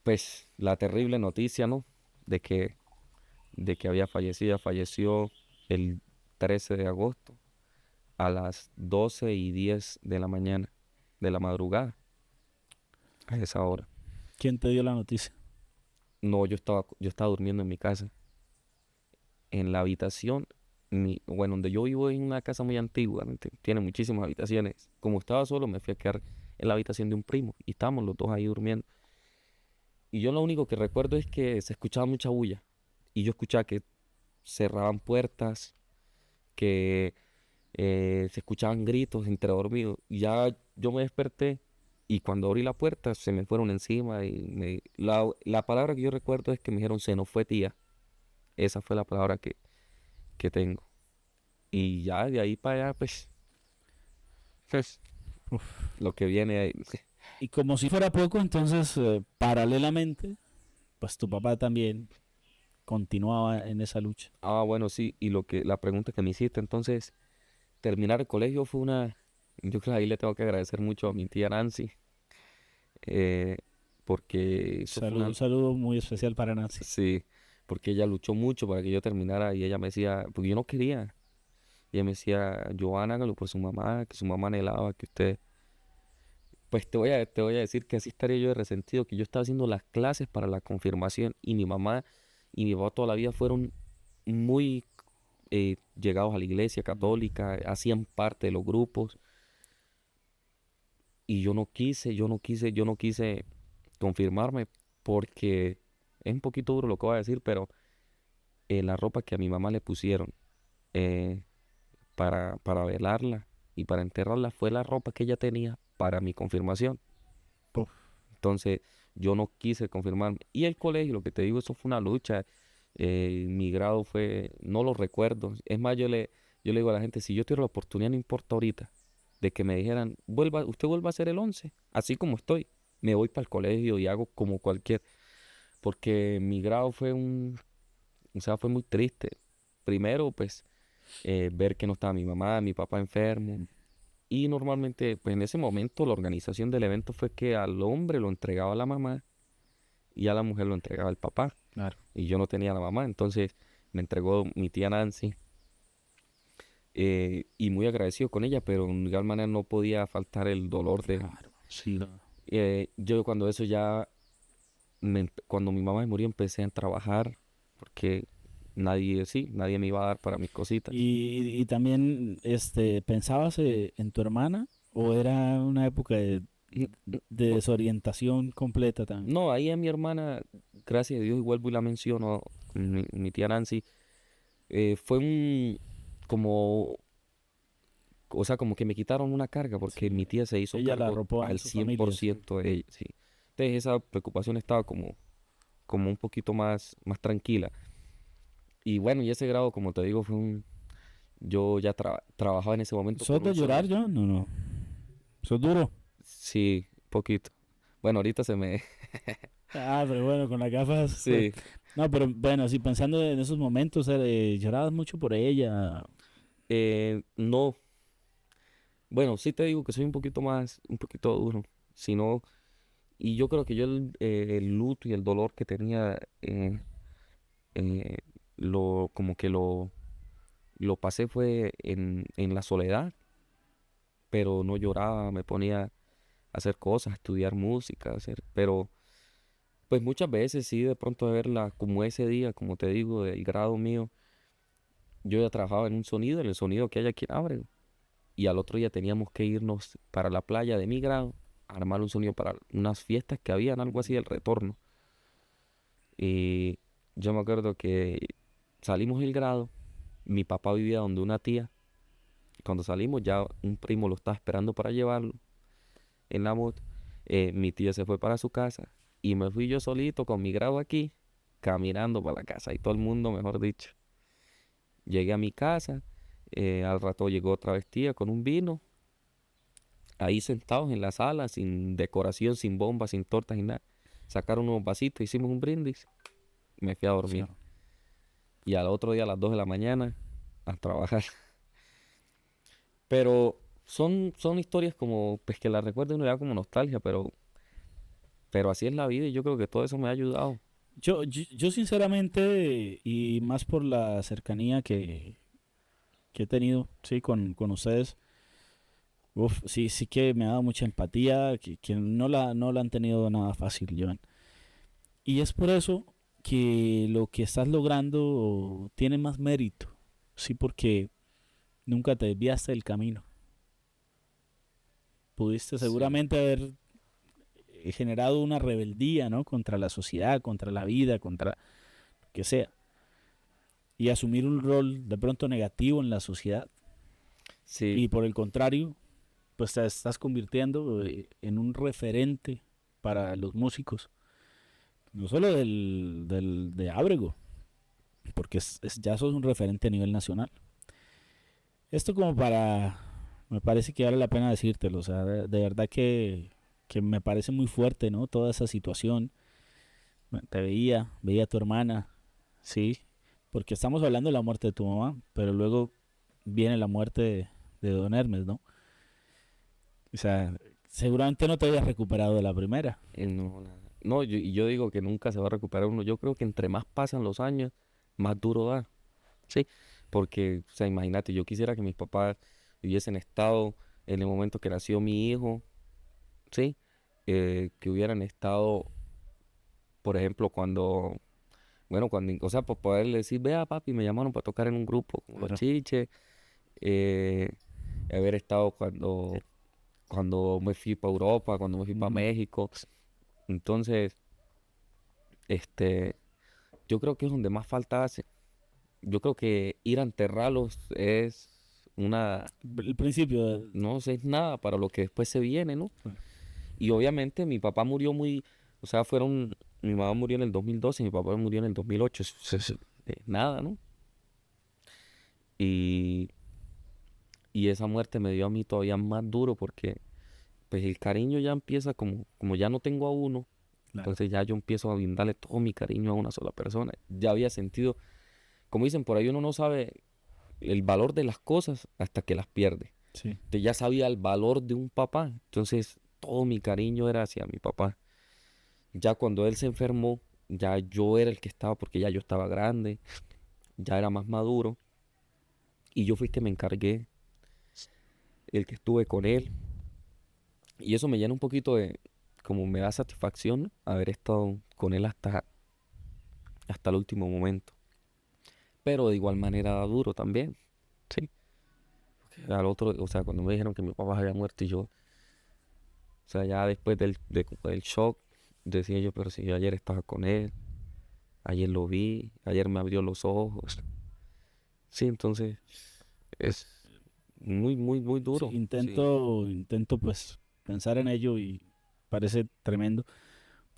pues, la terrible noticia, ¿no? De que había fallecido. Ella falleció el 13 de agosto a las 12:10 de la mañana, de la madrugada, a esa hora. ¿Quién te dio la noticia? No, yo estaba durmiendo en mi casa, en la habitación, bueno, donde yo vivo es una casa muy antigua, ¿no? Tiene muchísimas habitaciones. Como estaba solo, me fui a quedar en la habitación de un primo y estábamos los dos ahí durmiendo. Y yo lo único que recuerdo es que se escuchaba mucha bulla y yo escuchaba que cerraban puertas, que se escuchaban gritos entre dormidos. Y ya yo me desperté y cuando abrí la puerta se me fueron encima y la palabra que yo recuerdo es que me dijeron se nos fue tía. Esa fue la palabra que tengo. Y ya de ahí para allá, pues, lo que viene ahí. Y como si fuera poco, entonces, paralelamente, pues tu papá también continuaba en esa lucha. Ah, bueno, sí, y la pregunta que me hiciste, entonces, terminar el colegio fue yo creo que ahí le tengo que agradecer mucho a mi tía Nancy, eh, porque eso fue Un saludo muy especial para Nancy. sí, porque ella luchó mucho para que yo terminara y ella me decía, porque yo no quería, y ella me decía, Joana, hágalo por su mamá, que su mamá anhelaba que usted, pues te voy a decir que así estaría yo de resentido, que yo estaba haciendo las clases para la confirmación y mi mamá y mi papá toda la vida fueron muy llegados a la iglesia católica, hacían parte de los grupos y yo no quise confirmarme porque es un poquito duro lo que voy a decir, pero la ropa que a mi mamá le pusieron eh, para velarla y para enterrarla fue la ropa que ella tenía para mi confirmación. Uf. Entonces yo no quise confirmarme. Y el colegio, lo que te digo, eso fue una lucha. Mi grado no lo recuerdo. Es más, yo le digo a la gente, si yo tuviera la oportunidad, no importa ahorita, de que me dijeran, usted vuelva a ser el 11 así como estoy, me voy para el colegio y hago como cualquier, porque mi grado o sea, fue muy triste. Primero, pues, ver que no estaba mi mamá, mi papá enfermo. Y normalmente, pues en ese momento, la organización del evento fue que al hombre lo entregaba la mamá y a la mujer lo entregaba el papá. Claro. Y yo no tenía a la mamá, entonces me entregó mi tía Nancy. Y muy agradecido con ella, pero de igual manera no podía faltar el dolor de... Claro. Sí. No. Yo cuando eso ya, cuando mi mamá murió empecé a trabajar porque nadie me iba a dar para mis cositas. Y también, ¿pensabas en tu hermana o era una época N- n- de desorientación completa también? No, ahí a mi hermana, gracias a Dios, y vuelvo y la menciono, mi tía Nancy, fue como, o sea, como que me quitaron una carga porque Sí. mi tía se hizo Ella la cargo arropó en al su cien familia, por sí. ciento de ella, sí. Entonces esa preocupación estaba como como un poquito más tranquila. Y bueno, y ese grado, como te digo, yo ya trabajaba en ese momento ¿Sos con de un llorar, sonido. yo? No, no. ¿Sos duro? Sí, poquito. Bueno, ahorita se me... Ah, pero bueno, con las gafas, pues. Sí, No, pero bueno, así pensando en esos momentos, llorabas mucho por ella. no. Bueno, sí te digo que soy un poquito duro. Si no, y yo creo que yo el luto y el dolor que tenía, eh, como que lo pasé fue en la soledad, pero no lloraba, me ponía a hacer cosas, a estudiar música, pero pues muchas veces sí, de pronto de verla como ese día, como te digo, del grado mío, yo ya trabajaba en un sonido, en el sonido que hay aquí en Ábrego, y al otro día teníamos que irnos para la playa de mi grado, a armar un sonido para unas fiestas que habían, algo así del retorno. Y yo me acuerdo que salimos del grado, mi papá vivía donde una tía, y cuando salimos ya un primo lo estaba esperando para llevarlo en la moto. Mi tía se fue para su casa y me fui yo solito con mi grado aquí, caminando para la casa y todo el mundo, mejor dicho. Llegué a mi casa, al rato llegó otra vez tía con un vino, ahí sentados en la sala, sin decoración, sin bombas, sin tortas, sin nada. Sacaron unos vasitos, hicimos un brindis, me fui a Sí. dormir. Y al otro día a las 2 de la mañana a trabajar. Pero son historias como, pues que las recuerdo y uno le da como nostalgia, pero así es la vida y yo creo que todo eso me ha ayudado. Yo sinceramente, y más por la cercanía que he tenido, sí, con ustedes, uf, sí, sí que me ha dado mucha empatía, que no la han tenido nada fácil, Joan. Y es por eso que lo que estás logrando tiene más mérito, sí, porque nunca te desviaste del camino. Pudiste Sí, seguramente haber generado una rebeldía, ¿no? Contra la sociedad, contra la vida, contra lo que sea. Y asumir un rol de pronto negativo en la sociedad. sí, Y por el contrario, pues te estás convirtiendo en un referente para los músicos. No solo de Ábrego, porque ya sos un referente a nivel nacional. Esto como para... Me parece que vale la pena decírtelo. O sea, de verdad que me parece muy fuerte, ¿no? Toda esa situación. Te veía a tu hermana, sí, porque estamos hablando de la muerte de tu mamá, pero luego viene la muerte de Don Hermes, ¿no? O sea, seguramente no te habías recuperado de la primera. no, nada. No, y yo digo que nunca se va a recuperar uno. Yo creo que entre más pasan los años, más duro da. Sí, porque, o sea, imagínate, yo quisiera que mis papás hubiesen estado en el momento que nació mi hijo, sí, que hubieran estado, por ejemplo, bueno, o sea, por poderle decir, vea papi, me llamaron para tocar en un grupo como Los Claro. Chiches, eh, haber estado cuando me fui para Europa, cuando me fui para Ujú. México. Entonces, este, yo creo que es donde más falta hace. Yo creo que ir a enterrarlos es El principio de... no sé, es nada para lo que después se viene, ¿no? Y obviamente mi papá murió o sea, mi mamá murió en el 2012 y mi papá murió en el 2008, nada, ¿no? Y, y esa muerte me dio a mí todavía más duro porque pues el cariño ya empieza como ya no tengo a uno, Claro, entonces ya yo empiezo a brindarle todo mi cariño a una sola persona. Ya había sentido, como dicen por ahí, uno no sabe el valor de las cosas hasta que las pierde. sí. Entonces ya sabía el valor de un papá, entonces todo mi cariño era hacia mi papá. Ya cuando él se enfermó, ya yo era el que estaba porque ya yo estaba grande, ya era más maduro y yo fui el que me encargué, el que estuve con él. Y eso me llena un poquito como me da satisfacción, ¿no? Haber estado con él hasta el último momento. Pero de igual manera da duro también, ¿sí? Porque al otro, o sea, cuando me dijeron que mi papá había muerto y yo, o sea, ya después del shock, decía yo, pero si yo ayer estaba con él, ayer lo vi, ayer me abrió los ojos. Sí, entonces es muy, muy, muy Sí, duro, sí. intento pues pensar en ello y parece tremendo.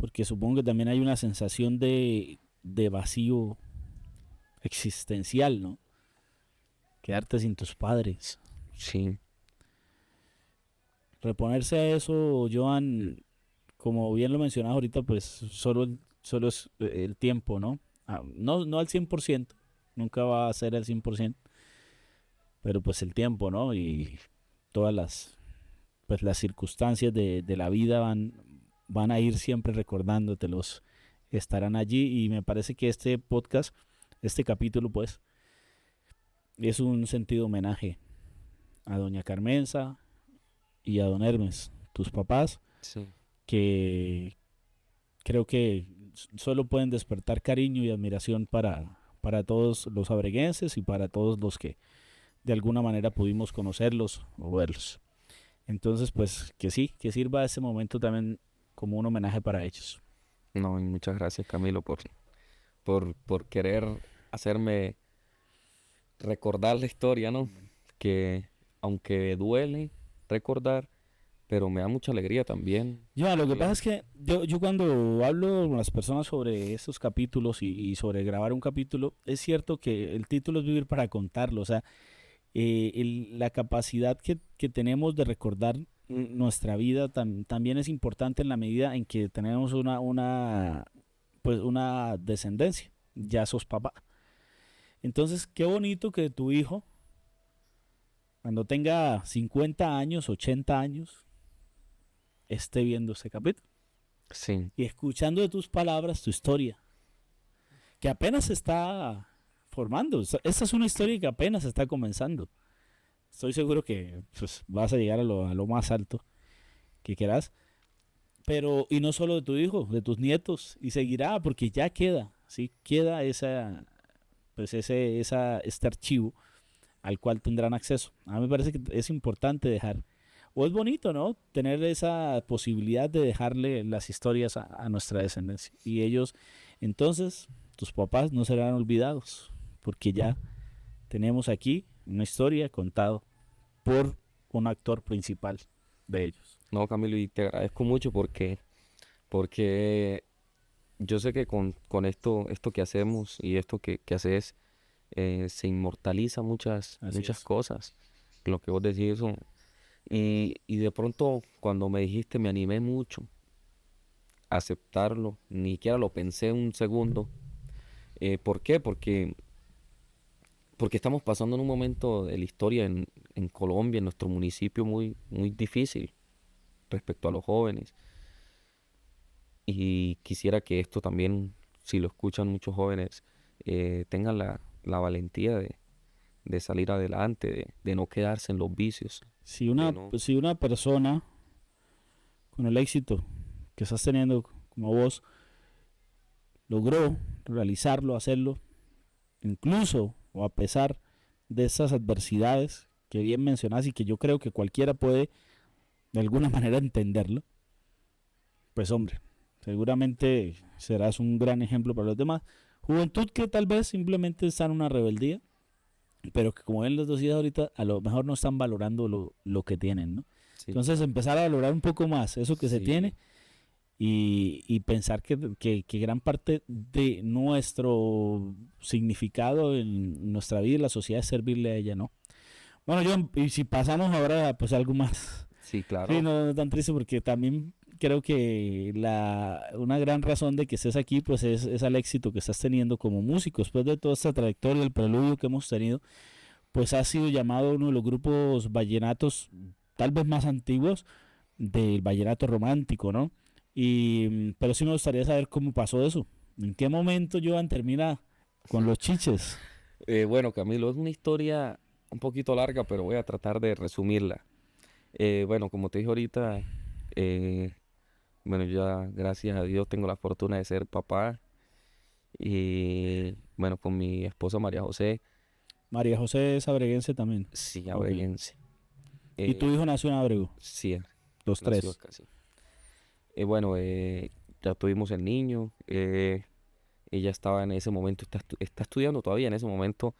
porque supongo que también hay una sensación de vacío existencial, ¿no? Quedarte sin tus padres. Sí, Reponerse a eso, Joan, como bien lo mencionas ahorita, pues solo es el tiempo, ¿no? No al 100%, nunca va a ser el 100%, pero pues el tiempo, ¿no? Y todas pues las circunstancias de la vida van a ir siempre recordándotelos, estarán allí y me parece que este podcast, este capítulo, pues, es un sentido homenaje a doña Carmenza y a don Hermes, tus papás, sí. que creo que solo pueden despertar cariño y admiración para todos los abreguenses y para todos los que de alguna manera pudimos conocerlos o verlos. Entonces, pues que sí, que sirva ese momento también como un homenaje para ellos. No, y muchas gracias, Camilo, por querer hacerme recordar la historia, ¿no? Que aunque duele recordar, pero me da mucha alegría también. Ya, lo que pasa Claro. es que yo cuando hablo con las personas sobre estos capítulos y sobre grabar un capítulo, es cierto que el título es vivir para contarlo, o sea, la capacidad que tenemos de recordar nuestra vida también es importante en la medida en que tenemos pues una descendencia, ya sos papá. Entonces, qué bonito que tu hijo, cuando tenga 50 años, 80 años, esté viendo este capítulo Sí, y escuchando de tus palabras tu historia, que apenas se está formando. Esta es una historia que apenas está comenzando. Estoy seguro que pues, vas a llegar a lo más alto que quieras. Pero, y no solo de tu hijo, de tus nietos, y seguirá, porque ya queda, ¿sí? Queda pues este archivo al cual tendrán acceso. A mí me parece que es importante dejar, o es bonito, ¿no? Tener esa posibilidad de dejarle las historias a nuestra descendencia. Y ellos, entonces, tus papás no serán olvidados, porque ya tenemos aquí una historia contada por un actor principal de ellos. no, Camilo, y te agradezco mucho porque yo sé que con esto que hacemos y esto que haces, se inmortaliza Así muchas es. cosas. Lo que vos decís son. Y de pronto, cuando me dijiste, me animé mucho a aceptarlo. Ni siquiera lo pensé un segundo. ¿Por qué? Porque estamos pasando en un momento de la historia en Colombia, en nuestro municipio, muy difícil respecto a los jóvenes. Y quisiera que esto también, si lo escuchan muchos jóvenes, tengan la valentía de salir adelante, de no quedarse en los vicios, de no. Si una persona con el éxito que estás teniendo como vos logró realizarlo, hacerlo, incluso o a pesar de esas adversidades que bien mencionas y que yo creo que cualquiera puede de alguna manera entenderlo, pues hombre, seguramente serás un gran ejemplo para los demás. Juventud que tal vez simplemente está en una rebeldía, pero que como ven los dos días ahorita, a lo mejor no están valorando lo que tienen, ¿no? Sí, Entonces empezar a valorar un poco más eso que se tiene sí, y pensar que gran parte de nuestro significado en nuestra vida y la sociedad es servirle a ella, ¿no? Bueno, John, y si pasamos ahora pues algo más, sí, sí, claro. no tan triste porque también creo que una gran razón de que estés aquí pues es al éxito que estás teniendo como músico. Después de toda esta trayectoria, el preludio que hemos tenido, pues ha sido llamado uno de los grupos vallenatos tal vez más antiguos del vallenato romántico, ¿no? Pero sí me gustaría saber cómo pasó eso. ¿En qué momento Joan termina con los chiches? Bueno, Camilo, es una historia un poquito larga, pero voy a tratar de resumirla. Bueno, como te dije ahorita, eh, bueno, ya gracias a Dios tengo la fortuna de ser papá y bueno, con mi esposa María José, María José es abreguense también. sí, Ok. abreguense. ¿Y tu Eh, hijo nació en Abrego? sí, Los nació tres. acá, sí. Bueno, ya tuvimos el niño. Ella estaba en ese momento, está estudiando todavía. En ese momento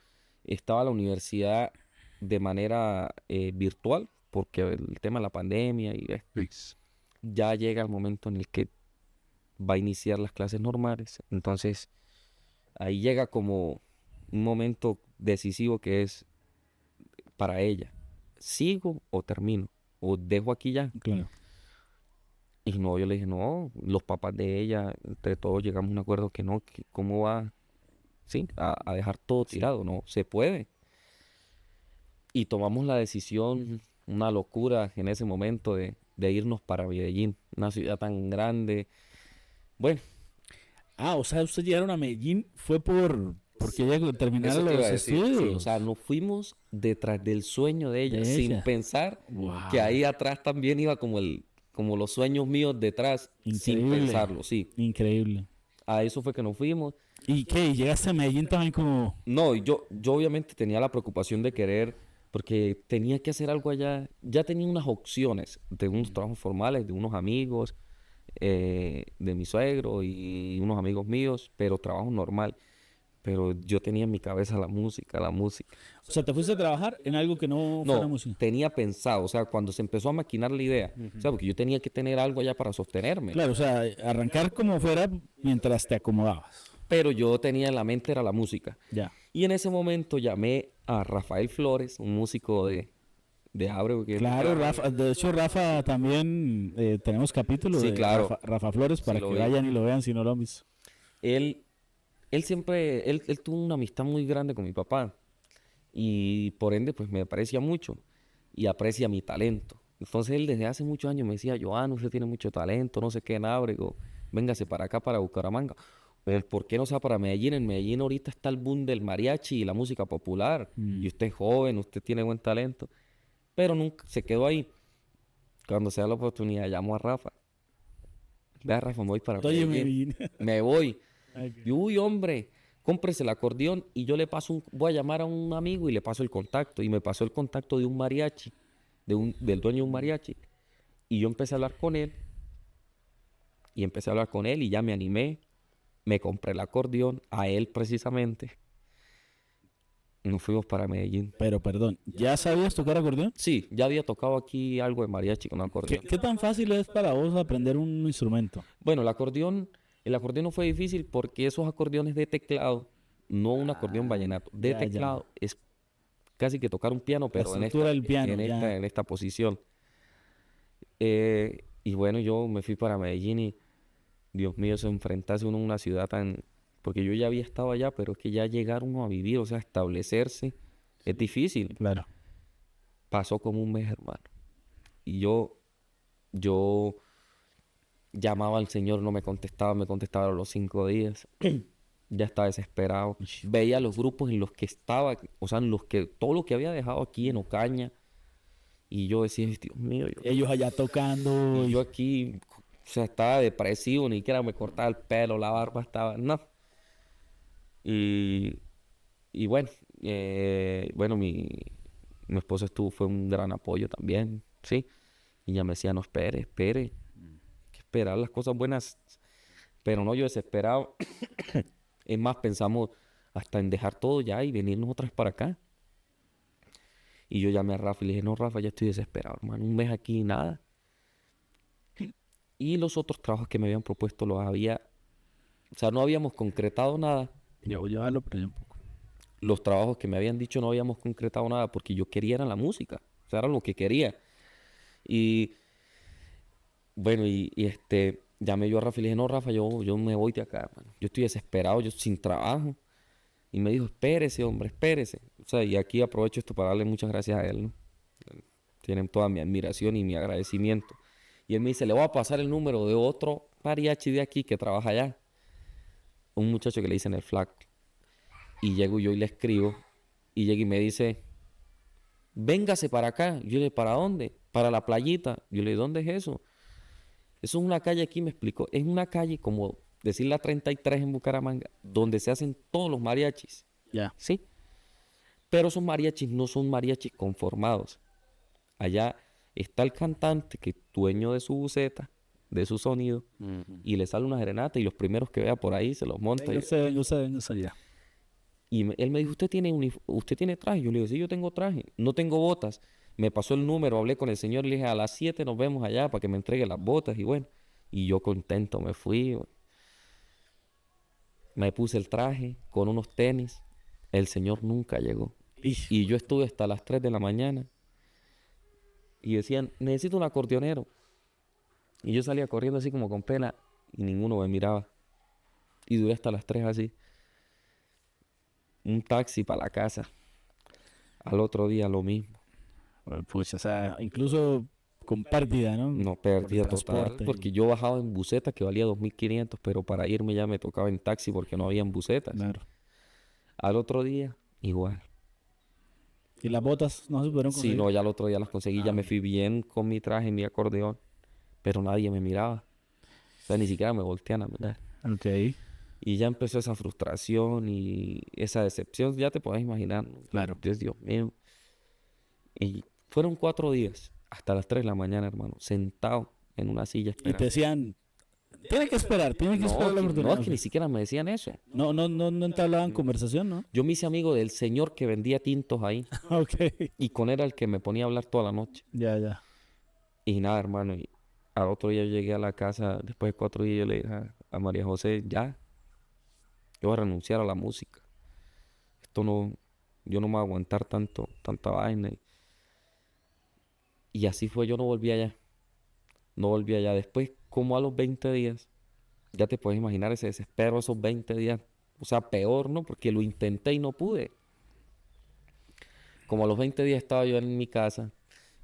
estaba en la universidad de manera virtual, porque el tema de la pandemia y Sí. ya llega el momento en el que va a iniciar las clases normales. Entonces, ahí llega como un momento decisivo que es para ella. ¿Sigo o termino? ¿O dejo aquí ya? Claro. Y no, yo le dije, no, los papás de ella, entre todos llegamos a un acuerdo que no, que cómo va, sí, a dejar todo Sí. tirado, no, se puede. Y tomamos la decisión, una locura en ese momento de irnos para Medellín, una ciudad tan grande. Bueno, Ah, o sea, ustedes llegaron a Medellín fue porque ella terminara eso te iba a los decir, sí, o sea, estudios nos fuimos detrás del sueño de ella, de sin ella. pensar que Wow. ahí atrás también iba como los sueños míos detrás, sin Increíble. pensarlo, sí. Increíble. A eso fue que nos fuimos. ¿Y qué? ¿Y llegaste a Medellín también como... No, y yo obviamente tenía la preocupación de querer, porque tenía que hacer algo allá. Ya tenía unas opciones de unos trabajos formales, de unos amigos, de mi suegro y unos amigos míos, pero trabajo normal. Pero yo tenía en mi cabeza la música, la música. O sea, te fuiste a trabajar en algo que no fuera No, música. tenía pensado, o sea, cuando se empezó a maquinar la idea, o sea, porque yo tenía que tener algo allá para sostenerme. Claro, o sea, arrancar como fuera mientras te acomodabas. Pero yo tenía en la mente era la música. Ya. Y en ese momento llamé a Rafael Flores, un músico de Abreu. Claro, Rafa, de hecho Rafa también tenemos capítulo Sí, de claro, Rafa Flores sí para lo que vi. vayan y lo vean si no lo han visto. Él, él siempre, él tuvo una amistad muy grande con mi papá y por ende pues me aprecia mucho y aprecia mi talento. Entonces él desde hace muchos años me decía, Joan, usted tiene mucho talento, no sé qué en Ábrego, véngase para acá, para Bucaramanga. Pues, ¿por qué no se va para Medellín? En Medellín ahorita está el boom del mariachi y la música popular. Y usted es joven, usted tiene buen talento. Pero nunca se quedó ahí. Cuando se da la oportunidad, llamo a Rafa. Vea, Rafa, me voy para Oye, Medellín. Me voy. Y, uy, hombre, cómprese el acordeón y yo le paso voy a llamar a un amigo y le paso el contacto. Y me pasó el contacto de un mariachi, del dueño de un mariachi. Y yo empecé a hablar con él. Y empecé a hablar con él y ya me animé. Me compré el acordeón, a él precisamente. Y nos fuimos para Medellín. Pero perdón, ¿ya sabías tocar acordeón? Sí, ya había tocado aquí algo de mariachi con acordeón. ¿Qué tan fácil es para vos aprender un instrumento? Bueno, el acordeón no fue difícil porque esos acordeones de teclado, no un acordeón vallenato, de Ya, ya. teclado, es casi que tocar un piano, La pero estructura del piano, ya. en esta posición. Y bueno, yo me fui para Medellín y, Dios mío, se enfrentarse uno a una ciudad tan... Porque yo ya había estado allá, pero es que ya llegar uno a vivir, o sea, establecerse, es difícil. Claro. Pasó como un mes, hermano. Y yo llamaba al señor, no me contestaba a los 5 días. Ya estaba desesperado. Veía los grupos en los que estaba, o sea, en los que todo lo que había dejado aquí en Ocaña. Y yo decía, Dios mío, Ellos allá tocando. y yo aquí, o sea, estaba depresivo, ni siquiera me cortaba el pelo, la barba estaba, no. Y, y bueno, mi esposa fue un gran apoyo también, ¿sí? Y ella me decía, no, espere, hay que esperar las cosas buenas. Pero no, yo desesperado. Es más, pensamos hasta en dejar todo ya y venirnos otra vez para acá. Y yo llamé a Rafa y le dije, no, Rafa, ya estoy desesperado, hermano, un mes aquí y nada. Y los otros trabajos que me habían propuesto o sea, no habíamos concretado nada. Ya voy a llevarlo, pero un poco. Los trabajos que me habían dicho no habíamos concretado nada porque yo quería era la música. O sea, era lo que quería. Y bueno, llamé yo a Rafa y le dije, no, Rafa, yo me voy de acá, hermano. Yo estoy desesperado, yo sin trabajo. Y me dijo, espérese, hombre, espérese. O sea, y aquí aprovecho esto para darle muchas gracias a él, ¿no? Tienen toda mi admiración y mi agradecimiento. Y él me dice, le voy a pasar el número de otro mariachi de aquí que trabaja allá. Un muchacho que le dicen el flaco. Y llego yo y le escribo. Y llega y me dice, véngase para acá. Yo le dije, ¿para dónde? Para la playita. Yo le dije, ¿dónde es eso? Eso es una calle aquí, me explicó. Es una calle como decir la 33 en Bucaramanga, donde se hacen todos los mariachis. Ya. ¿Sí? Pero esos mariachis no son mariachis conformados. Allá está el cantante que es dueño de su buceta, de su sonido, y le sale una serenata y los primeros que vea por ahí se los monta. Venga usted allá. Y él me dijo, ¿usted tiene traje? Yo le digo, sí, yo tengo traje. No tengo botas. Me pasó el número, hablé con el señor y le dije, a las 7 nos vemos allá para que me entregue las botas. Y bueno, Y yo contento me fui. Me puse el traje con unos tenis. El señor nunca llegó. Y yo estuve hasta las 3 de la mañana. Y decían, necesito un acordeonero. Y yo salía corriendo así como con pena. Y ninguno me miraba. Y duré hasta las 3 así. Un taxi para la casa. Al otro día lo mismo. Pues, o sea, incluso con pérdida, ¿no? No, Por pérdida total. transporte. Porque yo bajaba en buseta que valía 2.500. Pero para irme ya me tocaba en taxi porque no había busetas. Claro. Al otro día, igual. ¿Y las botas no se pudieron Sí, conseguir? no, ya al otro día las conseguí. Ya me fui bien con mi traje y mi acordeón. Pero nadie me miraba. O sea, ni siquiera me voltean a mirar. Ok. Y ya empezó esa frustración y esa decepción. Ya te puedes imaginar, ¿no? Claro. Dios mío. Y fueron 4 días, hasta las 3 de la mañana, hermano, sentado en una silla Y te esperando. decían, tiene que esperar la No, oportunidad. es que ni siquiera me decían eso. No entablaban conversación, ¿no? Yo me hice amigo del señor que vendía tintos ahí. Ok. Y con él era el que me ponía a hablar toda la noche. Ya. Y nada, hermano. Y al otro día yo llegué a la casa, después de 4 días, yo le dije a María José, ya, yo voy a renunciar a la música. Esto no, yo no me voy a aguantar tanta vaina. Y así fue, yo no volví allá. No volví allá. Después, como a los 20 días, ya te puedes imaginar ese desespero, esos 20 días. O sea, peor, ¿no? Porque lo intenté y no pude. Como a los 20 días estaba yo en mi casa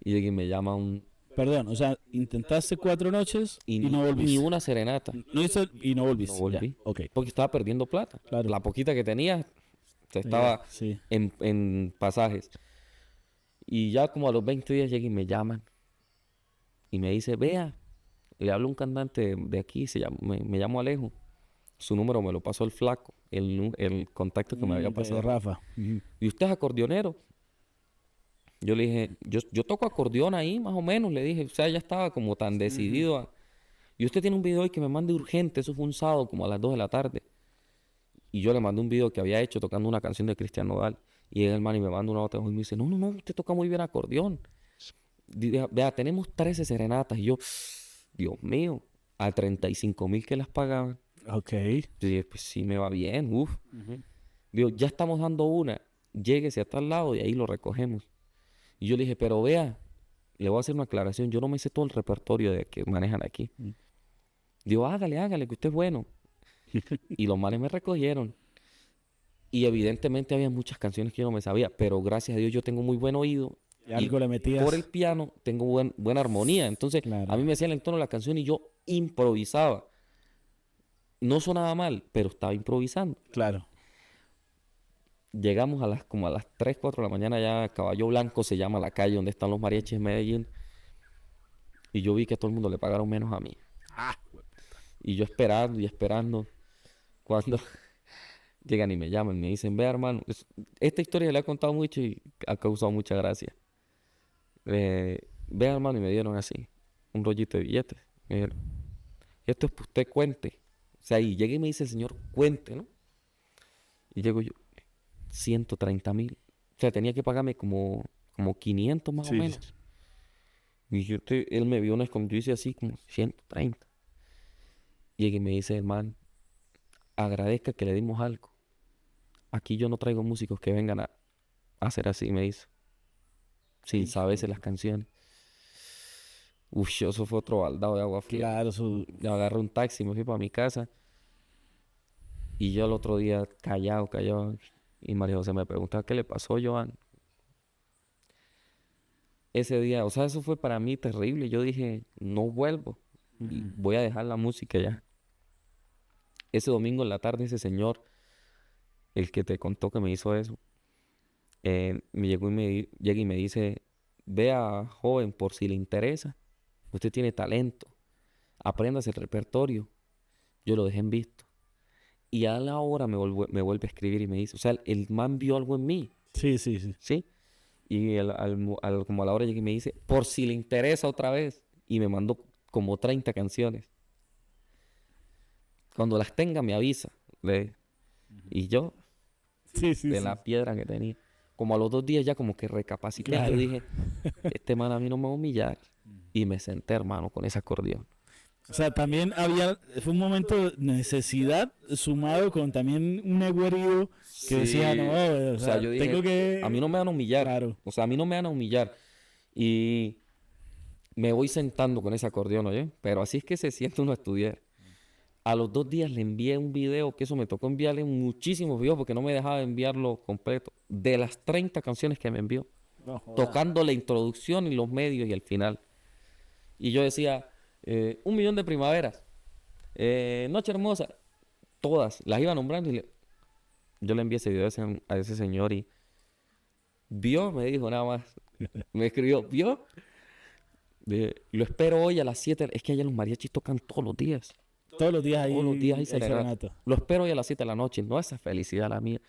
y llegué y me llama Perdón, o sea, intentaste 4 noches y no ni volviste. una serenata. No hizo y no volviste. No volví. Ya. Ok. Porque estaba perdiendo plata. Claro. La poquita que tenía se estaba Sí. en pasajes. Y ya como a los 20 días llegué y me llaman. Y me dice, vea, le hablo a un cantante de aquí, me llamo Alejo. Su número me lo pasó el flaco, el contacto que me había De pasado. Rafa. Ujú. ¿Y usted es acordeonero? Yo le dije, yo toco acordeón ahí, más o menos, le dije. O sea, ya estaba como tan decidido Y usted tiene un video hoy que me mande urgente, eso fue un sábado como a las 2 de la tarde. Y yo le mandé un video que había hecho tocando una canción de Cristian Nodal. Y llega el man y me manda una nota y me dice, no, usted toca muy bien acordeón. Vea, tenemos 13 serenatas. Y yo, Dios mío, a 35.000 que las pagaban. Ok. Yo dije, pues sí me va bien, uff. Ujú. Digo, ya estamos dando una, lléguese hasta al lado y ahí lo recogemos. Y yo le dije, pero vea, le voy a hacer una aclaración, yo no me sé todo el repertorio de que manejan aquí. Mm. Digo, hágale, que usted es bueno. Y los manes me recogieron. Y evidentemente había muchas canciones que yo no me sabía, pero gracias a Dios yo tengo muy buen oído. Y algo le metías. Por el piano tengo buena armonía. Entonces, Claro. a mí me hacía el tono de la canción y yo improvisaba. No sonaba mal, pero estaba improvisando. Claro. Llegamos como a las 3, 4 de la mañana ya Caballo Blanco se llama la calle donde están los mariachis en Medellín. Y yo vi que a todo el mundo le pagaron menos a mí. Y yo esperando. Cuando llegan y me llaman, me dicen, ve hermano, esta historia la he contado mucho y ha causado mucha gracia. Ve hermano, y me dieron así, un rollito de billetes. Me dijeron, esto es para usted cuente. O sea, y llegué y me dice el señor, cuente, ¿no? Y llego yo, 130.000. O sea, tenía que pagarme como 500 más o Sí. menos. Y él me vio una como yo hice así como 130. Llegué y me dice, hermano, agradezca que le dimos algo. Aquí yo no traigo músicos que vengan a hacer así, me dice. Sin Hijo saberse las canciones. Uf, eso fue otro baldado de agua fría. Claro, Yo agarré un taxi, me fui para mi casa. Y yo el otro día callado. Y María José me preguntaba, ¿qué le pasó, Joan? Ese día, o sea, eso fue para mí terrible. Yo dije, no vuelvo. Y voy a dejar la música ya. Ese domingo en la tarde, ese señor, el que te contó que me hizo eso, me llegó llega y me dice, vea, joven, por si le interesa, usted tiene talento, apréndase el repertorio. Yo lo dejé en visto. Y a la hora me vuelve a escribir y me dice, o sea, el man vio algo en mí, Sí. ¿sí? Y como a la hora llega y me dice, por si le interesa otra vez. Y me mandó como 30 canciones. Cuando las tenga me avisa. Y yo, Sí. de la piedra que tenía. Como a los 2 días ya como que recapacité. Claro. Yo dije, este man a mí no me va a humillar. Y me senté, hermano, con ese acordeón. O sea, también fue un momento de necesidad sumado con también un ego herido que decía, Sí, no, o sea, yo dije, tengo que... a mí no me van a humillar, Claro. o sea, a mí no me van a humillar. Y me voy sentando con ese acordeón, ¿oye? Pero así es que se siente uno a estudiar. A los 2 días le envié un video, que eso me tocó enviarle muchísimos videos porque no me dejaba enviarlo completo. De las 30 canciones que me envió, No joda. tocando la introducción y los medios y el final. Y yo decía, 1 millón de primaveras, Noche Hermosa, todas, las iba nombrando yo le envié ese video a ese señor y vio, me dijo nada más, me escribió, vio, lo espero hoy a las 7, es que allá los mariachis tocan todos los días. Todos los días ahí Todos los días hay hay serenata. serenata. Lo espero hoy a las 7 de la noche. No, esa felicidad la mía.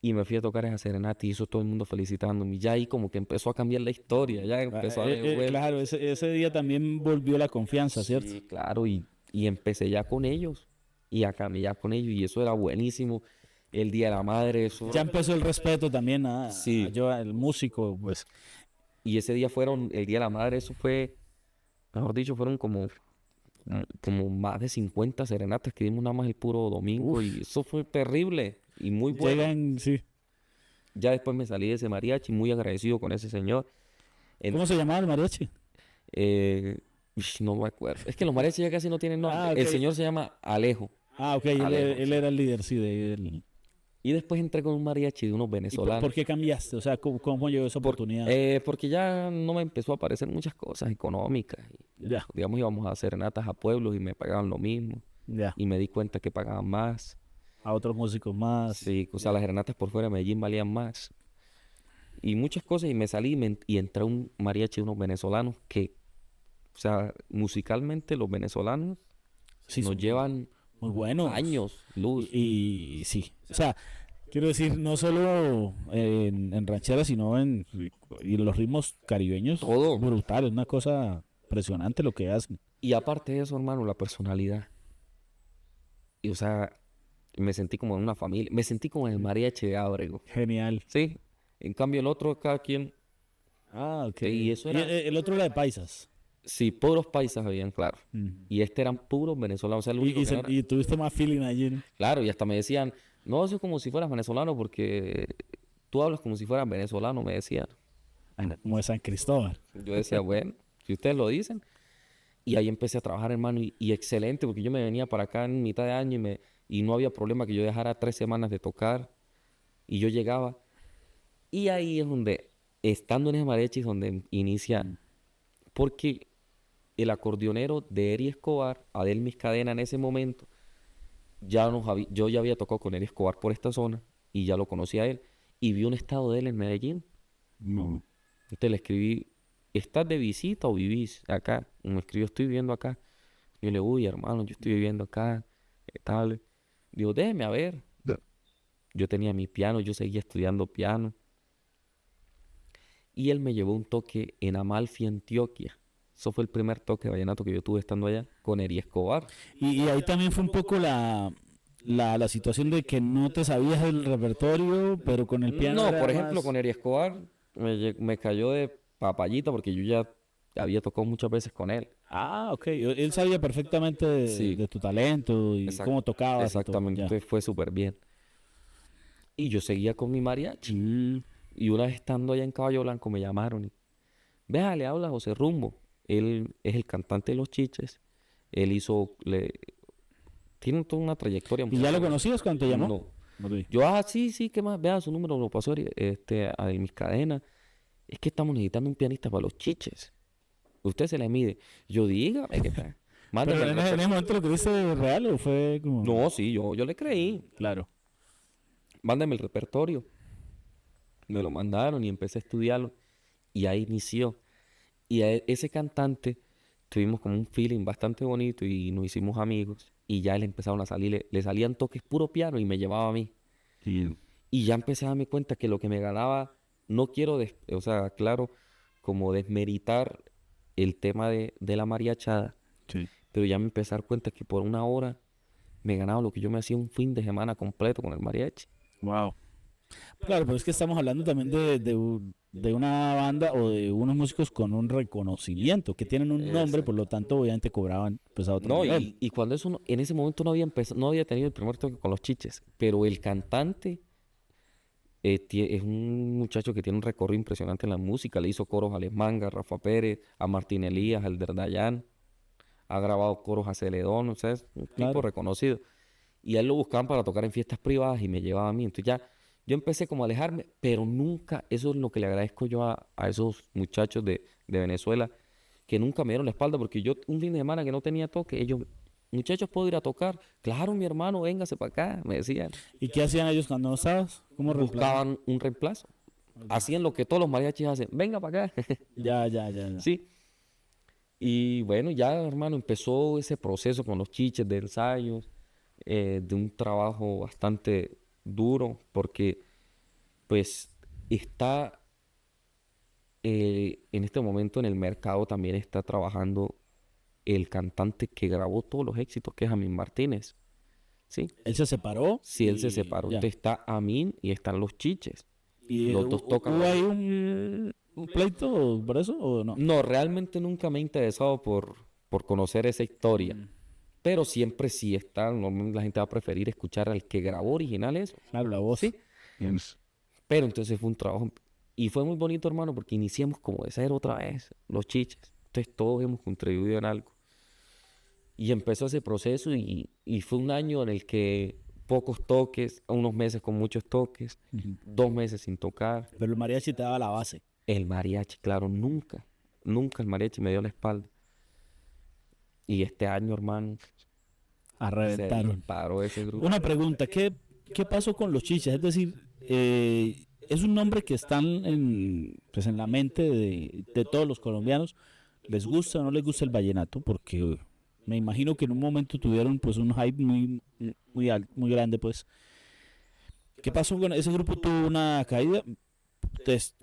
Y me fui a tocar esa serenata y hizo todo el mundo felicitándome. Y ya ahí como que empezó a cambiar la historia. Ya empezó a darle vuelta. Claro, ese día también volvió la confianza, ¿cierto? Sí, claro. Y empecé ya con ellos. Y a camellar con ellos. Y eso era buenísimo. El Día de la Madre, eso. Ya empezó el respeto también Sí. yo, el músico, pues. Y ese día el Día de la Madre, eso fue, mejor dicho, fueron como más de 50 serenatas que dimos nada más el puro domingo. Y eso fue terrible y muy bueno. Llegan, sí. Ya después me salí de ese mariachi, muy agradecido con ese señor. ¿Cómo se llamaba el mariachi? No me acuerdo. Es que los mariachis ya casi no tienen nombre. Ah, ok. El señor se llama Alejo. Ah, ok, Alejo, él sí. era el líder, sí, de él. Y después entré con un mariachi de unos ¿Y venezolanos. por qué cambiaste? O sea, ¿cómo llegó esa oportunidad? Porque ya no me empezó a aparecer muchas cosas económicas. Ya, Digamos, íbamos a hacer serenatas a pueblos y me pagaban lo mismo. ya. Y me di cuenta que pagaban más. A otros músicos más. Sí, o sea, las serenatas por fuera de Medellín valían más. Y muchas cosas. Y me salí y entré a un mariachi de unos venezolanos que, o sea, musicalmente los venezolanos Sí, nos son llevan muy buenos. años luz. Y sí, o sea, quiero decir, no solo en rancheras, sino y los ritmos caribeños. Todo. Brutal, es una cosa impresionante lo que hacen. Y aparte de eso, hermano, la personalidad. Y, o sea, me sentí como en una familia. Me sentí como en el mariachi de Ábrego. Genial. Sí. En cambio, el otro, cada quien. Ah, ok. Y eso era. El otro era de paisas. Sí, puros paisas habían, claro. Y eran puros venezolanos. O sea, el único que no era- Y tuviste más feeling allí, ¿no? Claro, y hasta me decían, no, eso es como si fueras venezolano porque tú hablas como si fueras venezolano, me decían. Como de San Cristóbal. Yo decía, bueno, si ustedes lo dicen. Y ahí empecé a trabajar, hermano, y excelente, porque yo me venía para acá en mitad de año y no había problema que yo dejara 3 semanas de tocar. Y yo llegaba. Y ahí es donde, estando en ese mariachi, es donde inicia. Porque el acordeonero de Eri Escobar, Adelmis Cadena, en ese momento, yo ya había tocado con Eri Escobar por esta zona y ya lo conocía a él. Y vi un estado de él en Medellín. No. Entonces le escribí, ¿estás de visita o vivís acá? Y me escribió, estoy viviendo acá. Yo le, uy, hermano, yo estoy viviendo acá. ¿Qué tal? Digo, déjeme a ver. Yo tenía mi piano, yo seguía estudiando piano. Y él me llevó un toque en Amalfi, Antioquia. Eso fue el primer toque de vallenato que yo tuve estando allá con Eri Escobar. Y ahí también fue un poco la situación de que no te sabías el repertorio, pero con el piano. No, era por ejemplo, más- con Eri Escobar me cayó de papayita porque yo ya había tocado muchas veces con él. Ah, ok. Él sabía perfectamente Sí. de tu talento y Exact- cómo tocabas. Exactamente, Y todo, entonces fue súper bien. Y yo seguía con mi mariachi. ya. Y una vez estando allá en Caballo Blanco me llamaron y, vea, le habla José Rumbo. Él es el cantante de Los Chiches. Él tiene toda una trayectoria. ¿Y ya lo conocías cuando te llamó? No. Ok. Yo, sí, ¿qué más? Vea, su número lo pasó a mis cadenas. Es que estamos necesitando un pianista para Los Chiches. Usted se le mide. Yo, dígame, mándame ¿Pero el en ese momento lo creíste real o fue como...? No, sí, yo le creí. Claro. Mándame el repertorio. Me lo mandaron y empecé a estudiarlo. Y ahí inició. Y ese cantante tuvimos como un feeling bastante bonito y nos hicimos amigos. Y ya le empezaron a salir, le salían toques puro piano y me llevaba a mí. Sí. Y ya empecé a darme cuenta que lo que me ganaba, no quiero, o sea, claro, como desmeritar el tema de la mariachada, Sí. pero ya me empecé a dar cuenta que por una hora me ganaba lo que yo me hacía un fin de semana completo con el mariachi. Wow. Claro, pero es que estamos hablando también de una banda o de unos músicos con un reconocimiento, que tienen un nombre, por lo tanto obviamente cobraban pues a otro No, nivel. y cuando eso, en ese momento no había tenido el primer toque con los Chiches, pero el cantante es un muchacho que tiene un recorrido impresionante en la música. Le hizo coros a Les Manga, a Rafa Pérez, a Martín Elías, al Dayan. Ha grabado coros a Celedón, o sea, es un tipo Claro. reconocido. Y a él lo buscaban para tocar en fiestas privadas y me llevaba a mí. Entonces ya yo empecé como a alejarme, pero nunca, eso es lo que le agradezco yo a esos muchachos de Venezuela, que nunca me dieron la espalda, porque yo un fin de semana que no tenía toque, ellos, muchachos, ¿puedo ir a tocar? Claro, mi hermano, véngase para acá, me decían. ¿Y qué hacían ellos cuando no estabas? ¿Cómo reemplazaban? Buscaban un reemplazo. Hacían lo que todos los mariachis hacen, venga para acá. Ya, ya, ya, ya. Sí. Y bueno, ya hermano, empezó ese proceso con los chiches de ensayos, de un trabajo bastante duro, porque pues está en este momento en el mercado también está trabajando el cantante que grabó todos los éxitos, que es Amin Martínez. ¿Sí? Él se separó Sí, él se separó. ya. Entonces está Amin y están los chiches. ¿Y Los dos tocan. hubo ahí un pleito por eso o no? No, realmente nunca me he interesado por conocer esa historia. Pero siempre sí está, normalmente la gente va a preferir escuchar al que grabó original eso. Claro, la voz. Sí. Pero entonces fue un trabajo. Y fue muy bonito, hermano, porque iniciamos como de cero otra vez, los chiches. Entonces todos hemos contribuido en algo. Y empezó ese proceso y fue un año en el que pocos toques, unos meses con muchos toques, 2 meses sin tocar. Pero el mariachi te daba la base. El mariachi, claro, nunca el mariachi me dio la espalda. Y este año, hermano, A se reventar. disparó ese grupo. Una pregunta, ¿qué pasó con los chiches? Es decir, es un nombre que está pues en la mente de todos los colombianos. ¿Les gusta o no les gusta el vallenato? Porque me imagino que en un momento tuvieron pues un hype muy grande, pues. ¿Qué pasó con ese grupo? Tuvo una caída,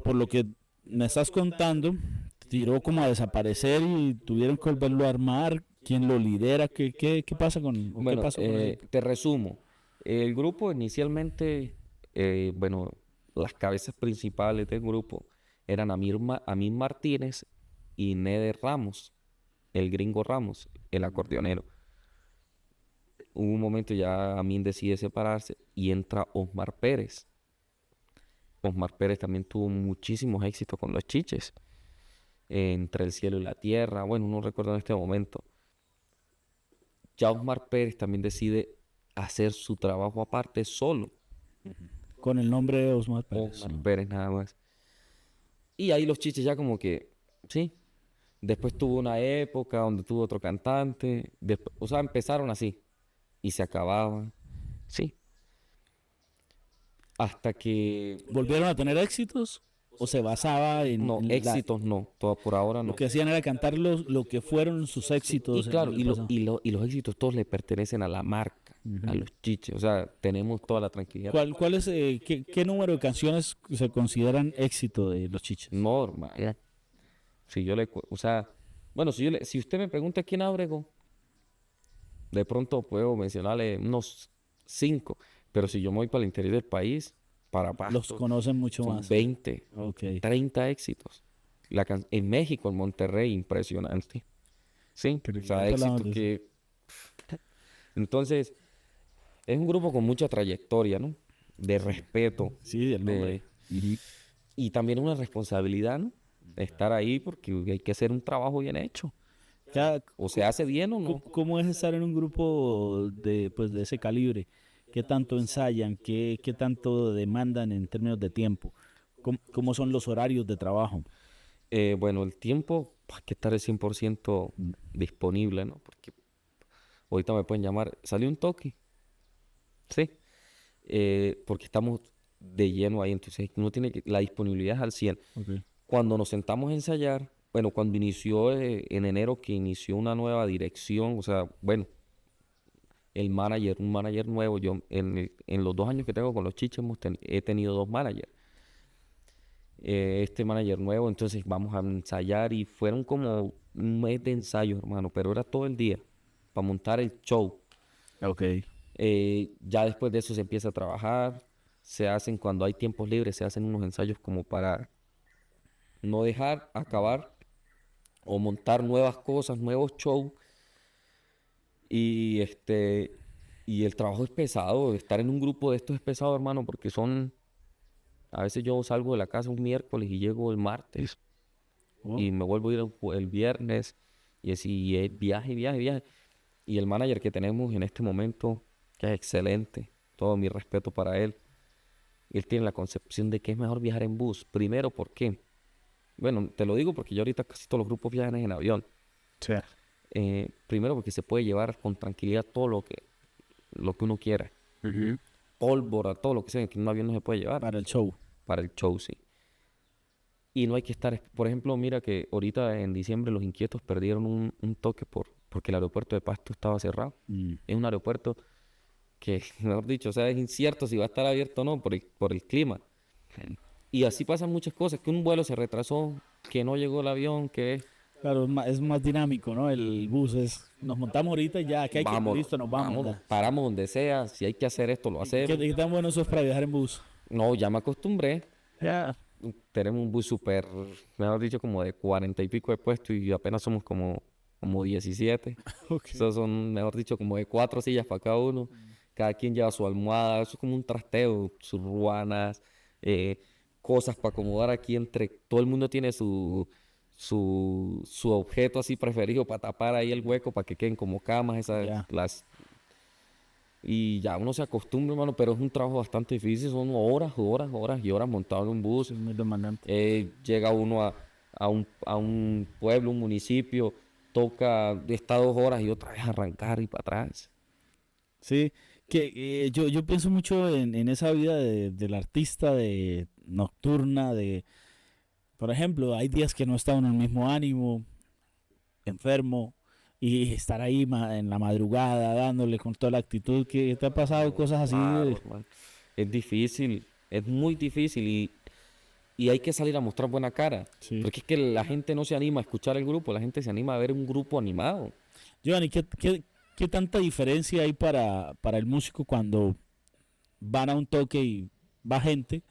por lo que me estás contando, tiró como a desaparecer y tuvieron que volverlo a armar. ¿Quién lo lidera? ¿Qué pasa con, o qué Bueno, pasó con el grupo? te resumo. El grupo inicialmente, bueno, las cabezas principales del grupo eran Amin Martínez y Neder Ramos, el gringo Ramos, el acordeonero. Hubo un momento ya Amin decide separarse y entra Osmar Pérez. Osmar Pérez también tuvo muchísimos éxitos con los chiches, Entre el cielo y la tierra, bueno, no recuerdo en este momento. Ya Osmar Pérez también decide hacer su trabajo aparte solo. Con el nombre de Osmar Pérez. Osmar Pérez nada más. Y ahí los chiches ya como que, sí. Después tuvo una época donde tuvo otro cantante. O sea, empezaron así. Y se acababan. Sí. Hasta que... ¿Volvieron a tener éxitos? ¿O se basaba No, en éxitos no. Por ahora lo no. que hacían era cantar lo que fueron sus Sí, éxitos y en claro, el pasado? y los éxitos todos le pertenecen a la marca, a los chiches. O sea, tenemos toda la tranquilidad. ¿Cuál es, qué número de canciones se consideran éxito de los chiches? Normal. Si yo o sea, bueno, si usted me pregunta quién Ábrego, de pronto puedo mencionarle unos 5, pero si yo me voy para el interior del país, para Los Pasto, conocen mucho son más. 20, Ok. 30 éxitos. En México, en Monterrey, impresionante. Sí, o sea, ahorita hablamos éxitos de eso. que... Entonces, es un grupo con mucha trayectoria, ¿no? De respeto, Sí, el nombre. y también una responsabilidad, ¿no? De estar ahí porque hay que hacer un trabajo bien hecho. Ya, O se hace bien o no. ¿cómo es estar en un grupo pues, de ese calibre? ¿Qué tanto ensayan? ¿Qué tanto demandan en términos de tiempo? ¿Cómo son los horarios de trabajo? Bueno, el tiempo pues, hay que estar al 100% disponible, ¿no? Porque ahorita me pueden llamar, salió un toque, ¿sí? Porque estamos de lleno ahí, entonces uno tiene la disponibilidad es al 100. Okay. Cuando nos sentamos a ensayar, bueno, cuando inició en enero que inició una nueva dirección, o sea, bueno, un manager nuevo, yo en los 2 años que tengo con los chiches he tenido 2 managers. Este manager nuevo, entonces vamos a ensayar y fueron como un mes de ensayo, hermano, pero era todo el día para montar el show. Ok. Ya después de eso se empieza a trabajar, se hacen cuando hay tiempos libres, se hacen unos ensayos como para no dejar acabar o montar nuevas cosas, nuevos shows. Y y el trabajo es pesado, estar en un grupo de estos es pesado, hermano, porque a veces yo salgo de la casa un miércoles y llego el martes Oh, y me vuelvo a ir el viernes y así es viaje, viaje, viaje. Y el manager que tenemos en este momento, que es excelente, todo mi respeto para él, él tiene la concepción de que es mejor viajar en bus. Primero, ¿por qué? Bueno, te lo digo porque yo ahorita casi todos los grupos viajan en avión. sí. Primero porque se puede llevar con tranquilidad todo lo que uno quiera. Pólvora, todo lo que sea, que en un avión no se puede llevar Para el show. para el show, sí. Y no hay que estar, por ejemplo, mira que ahorita en diciembre los Inquietos perdieron un toque porque el aeropuerto de Pasto estaba cerrado. Mm. Es un aeropuerto que, mejor dicho, o sea, es incierto si va a estar abierto o no por el clima. Y así pasan muchas cosas, que un vuelo se retrasó, que no llegó el avión, que Claro, es más dinámico, ¿no? El bus nos montamos ahorita y ya, que hay que, vamos, listo, nos vamos. vamos, Ya. paramos donde sea, si hay que hacer esto, lo ¿Qué, hacemos. qué tan bueno eso es para viajar en bus? No, ya me acostumbré. Ya. Tenemos un bus súper, mejor dicho, como de 40 y pico de puestos y apenas somos como 17. Ok. Esos son, mejor dicho, como de 4 sillas para cada uno. Cada quien lleva su almohada, eso es como un trasteo, sus ruanas, cosas para acomodar aquí entre... Todo el mundo tiene su objeto así preferido para tapar ahí el hueco, para que queden como camas, Ya. y ya uno se acostumbra, hermano, pero es un trabajo bastante difícil, son horas, horas, horas y horas montado en un bus. Sí, es muy demandante. Llega uno a un pueblo, un municipio, está 2 horas y otra vez arrancar y para atrás. Sí, que yo pienso mucho en esa vida del artista, de nocturna, por ejemplo, hay días que no está uno en el mismo ánimo, enfermo, y estar ahí en la madrugada dándole con toda la actitud que te ha pasado, cosas así. Claro, hermano. Es difícil, es muy difícil y hay que salir a mostrar buena cara. Sí. Porque es que la gente no se anima a escuchar el grupo, la gente se anima a ver un grupo animado. Giovanni, ¿qué tanta diferencia hay para el músico cuando van a un toque y va gente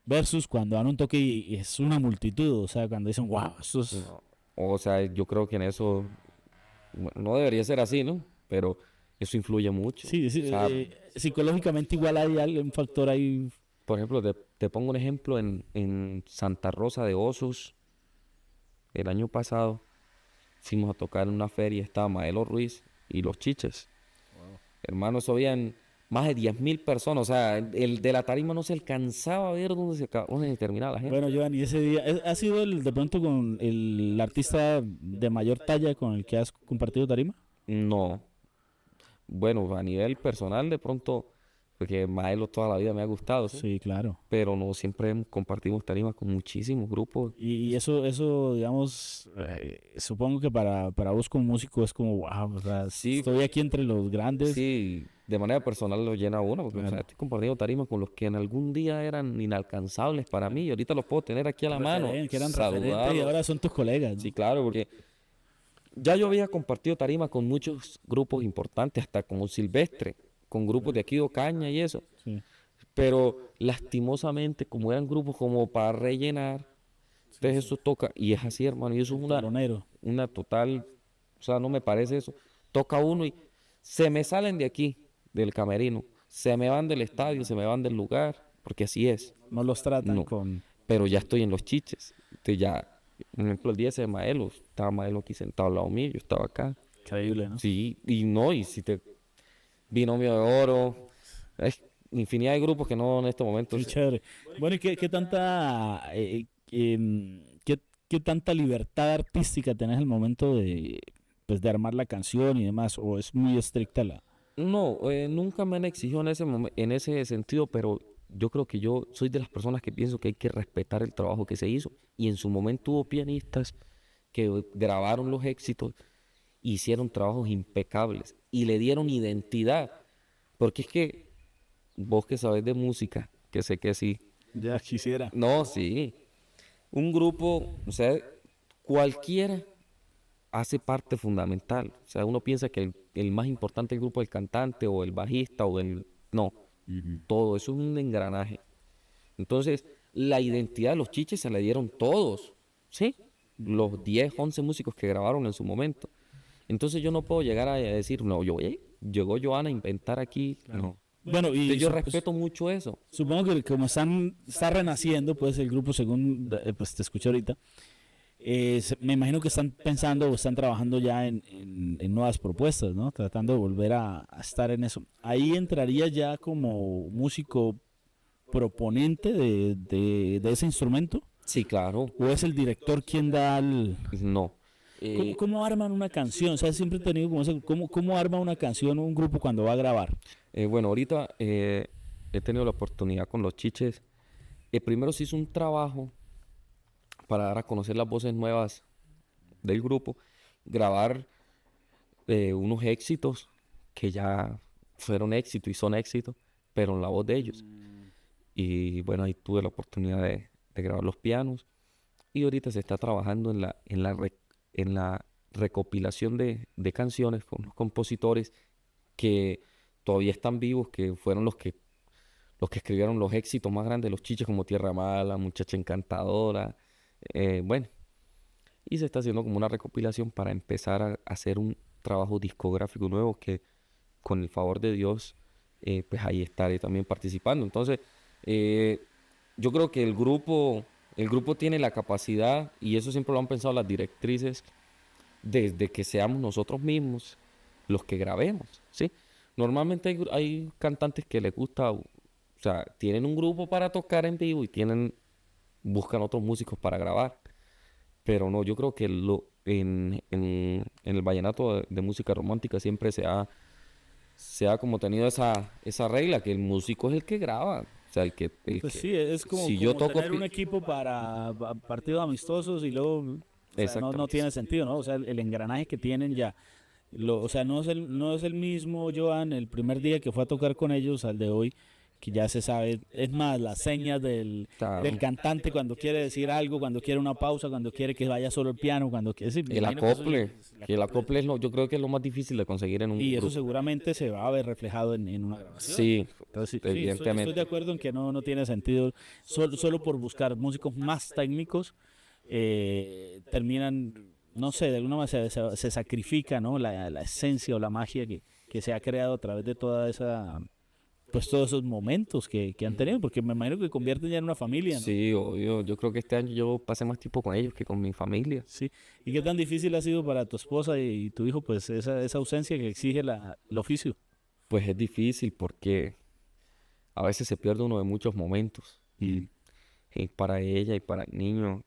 versus cuando van a un toque y es una multitud? O sea, cuando dicen, wow, esto es... No. O sea, yo creo que en eso no debería ser así, ¿no? Pero eso influye mucho. Sí, sí, O sea, psicológicamente igual hay un factor ahí. por ejemplo, te pongo un ejemplo en Santa Rosa de Osos, el año pasado fuimos a tocar en una feria, estaba Maelo Ruiz y los Chiches. Hermano, eso habían más de 10.000 personas, o sea, el de la tarima no se alcanzaba a ver dónde se terminaba la gente. Bueno, Giovanni, ese día, ¿ha sido de pronto con el artista de mayor talla con el que has compartido tarima? No, bueno, a nivel personal de pronto, porque Maelo toda la vida me ha gustado, ¿sí? Sí, claro. Pero no siempre compartimos tarimas con muchísimos grupos. Y eso, digamos, supongo que para vos como músico es como, wow, o sea, Sí, estoy aquí entre los grandes. sí, de manera personal lo llena a uno, porque o sea, Claro. estoy compartiendo tarimas con los que en algún día eran inalcanzables para mí y ahorita los puedo tener aquí a la mano, Que eran referentes y saludarlos. ahora son tus colegas, ¿no? Sí, claro, porque ya yo había compartido tarima con muchos grupos importantes, hasta con Silvestre, con grupos de aquí de Ocaña y eso. Sí. Pero lastimosamente, como eran grupos como para rellenar, entonces eso toca, y es así, hermano, y eso es Telonero. una total, o sea, no me parece eso. Toca uno y se me salen de aquí, del camerino, se me van del estadio, se me van del lugar, porque así es. No los tratan No, con... pero ya estoy en los chiches. Entonces ya, por ejemplo, el día ese de Maelo, estaba Maelo aquí sentado al lado mío, yo estaba acá. Increíble, ¿no? Sí, y no, y si te Binomio de Oro, es infinidad de grupos que no en este momento. Qué chévere. Bueno, ¿y qué tanta qué tanta libertad artística tenés al momento de armar la canción y demás? ¿O es muy estricta la...? No, nunca me han exigido en ese sentido, pero yo creo que yo soy de las personas que pienso que hay que respetar el trabajo que se hizo. Y en su momento hubo pianistas que grabaron los éxitos, hicieron trabajos impecables y le dieron identidad. Porque es que vos que sabes de música, que sé que sí. Ya quisiera. No, sí. Un grupo, o sea, cualquiera hace parte fundamental. O sea, uno piensa que el más importante del grupo es el cantante o el bajista o el... No, todo eso es un engranaje. Entonces, la identidad de los chiches se la dieron todos. sí, los 10, 11 músicos que grabaron en su momento. Entonces yo no puedo llegar a decir, no, llegó Joan a inventar aquí, no. Bueno, Entonces yo respeto mucho eso. supongo que como está renaciendo, pues el grupo, según pues te escuché ahorita, me imagino que están pensando o están trabajando ya en nuevas propuestas, ¿no? Tratando de volver a estar en eso. Ahí entraría ya como músico proponente de ese instrumento, Sí, claro, o es el director quien da el... no. ¿Cómo arman una canción? O sea, siempre he tenido como eso, ¿cómo arma una canción un grupo cuando va a grabar? Bueno, ahorita he tenido la oportunidad con los Chiches. Primero se hizo un trabajo para dar a conocer las voces nuevas del grupo, grabar unos éxitos que ya fueron éxito y son éxitos, pero en la voz de ellos. Y bueno, ahí tuve la oportunidad de grabar los pianos. Y ahorita se está trabajando en la recopilación de canciones con los compositores que todavía están vivos, que fueron los que escribieron los éxitos más grandes, los Chiches como Tierra Mala, Muchacha Encantadora, bueno, y se está haciendo como una recopilación para empezar a hacer un trabajo discográfico nuevo que con el favor de Dios, pues ahí estaré también participando. Entonces, eh, yo creo que el grupo tiene la capacidad, y eso siempre lo han pensado las directrices, desde que seamos nosotros mismos los que grabemos, ¿sí? Normalmente hay cantantes que les gusta, o sea, tienen un grupo para tocar en vivo y buscan otros músicos para grabar. Pero no, yo creo que en el vallenato de música romántica siempre se ha como tenido esa regla, que el músico es el que graba. O sea, Pues sí, es como, si como yo toco tener un equipo para partidos amistosos y luego, o sea, no exactamente. tiene sentido, ¿no? O sea, el engranaje que tienen ya, o sea, no es el mismo Joan el primer día que fue a tocar con ellos al de hoy, que ya se sabe, es más, las señas del Claro. cantante cuando quiere decir algo, cuando quiere una pausa, cuando quiere que vaya solo el piano, cuando quiere, sí, me El imagino que eso acople, que el acople yo creo que es lo más difícil de conseguir en un y eso grupo. seguramente se va a ver reflejado en una grabación. Sí, Entonces, sí, estoy de evidentemente. acuerdo en que no tiene sentido, solo por buscar músicos más técnicos, terminan, no sé, de alguna manera se sacrifica, ¿no? La esencia o la magia que se ha creado a través de toda esa, pues todos esos momentos que han tenido, porque me imagino que convierten ya en una familia, ¿no? Sí, obvio. Yo creo que este año yo pasé más tiempo con ellos que con mi familia. Sí. ¿Y qué tan difícil ha sido para tu esposa y tu hijo, pues esa ausencia que exige el oficio? Pues es difícil porque a veces se pierde uno de muchos momentos. Y para ella y para el niño,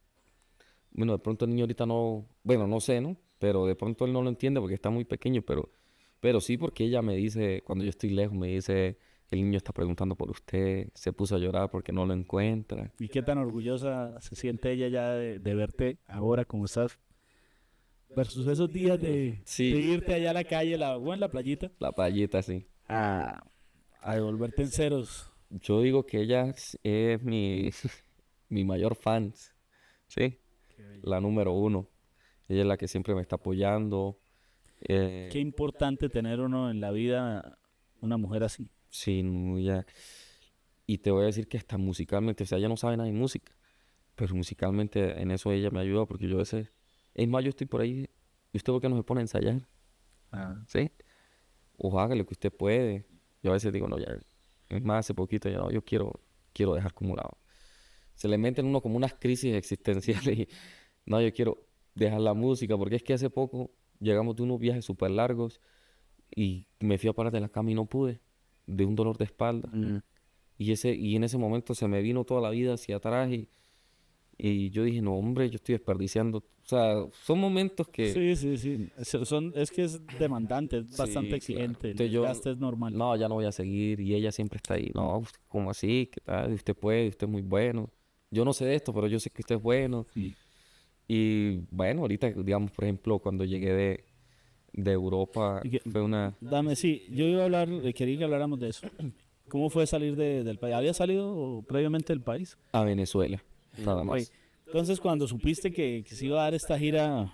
bueno, de pronto el niño ahorita no, bueno, no sé, ¿no? Pero de pronto él no lo entiende porque está muy pequeño, pero sí porque ella me dice, cuando yo estoy lejos, me dice, el niño está preguntando por usted, se puso a llorar porque no lo encuentra. ¿Y qué tan orgullosa se siente ella ya de verte ahora como estás versus esos días de Sí, irte allá a la calle o en la playita la payita, sí. a, a devolverte en ceros? Yo digo que ella es mi mayor fan, ¿sí? La número uno. Ella es la que siempre me está apoyando. Qué importante tener uno en la vida una mujer así. Sí, no, ella. Y te voy a decir que hasta musicalmente, o sea, ella no sabe nada de música, pero musicalmente en eso ella me ayuda porque yo a veces, es más, yo estoy por ahí, ¿y usted por qué no se pone a ensayar? Ah. ¿Sí? O haga lo que usted puede. Yo a veces digo, no, ya, es más, hace poquito, ya, no, yo quiero dejar como lado. Se le meten uno como unas crisis existenciales y, no, yo quiero dejar la música, porque es que hace poco llegamos de unos viajes súper largos y me fui a parar de la cama y no pude, de un dolor de espalda. Y en ese momento se me vino toda la vida hacia atrás y yo dije, no, hombre, yo estoy desperdiciando. O sea, son momentos que... Sí, sí, sí. Es que es demandante, es Sí, bastante claro. exigente. El Entonces yo, desgaste es normal. no, ya no voy a seguir. Y ella siempre está ahí, no, ¿cómo así? ¿Qué tal? Usted puede, usted es muy bueno. Yo no sé de esto, pero yo sé que usted es bueno. Sí. Y bueno, ahorita, digamos, por ejemplo, cuando llegué de Europa, Y que- fue sí, yo iba a hablar, quería que habláramos de eso. ¿Cómo fue salir del país? ¿Había salido previamente del país? a Venezuela, nada Oye, más. entonces cuando supiste que se iba a dar esta gira,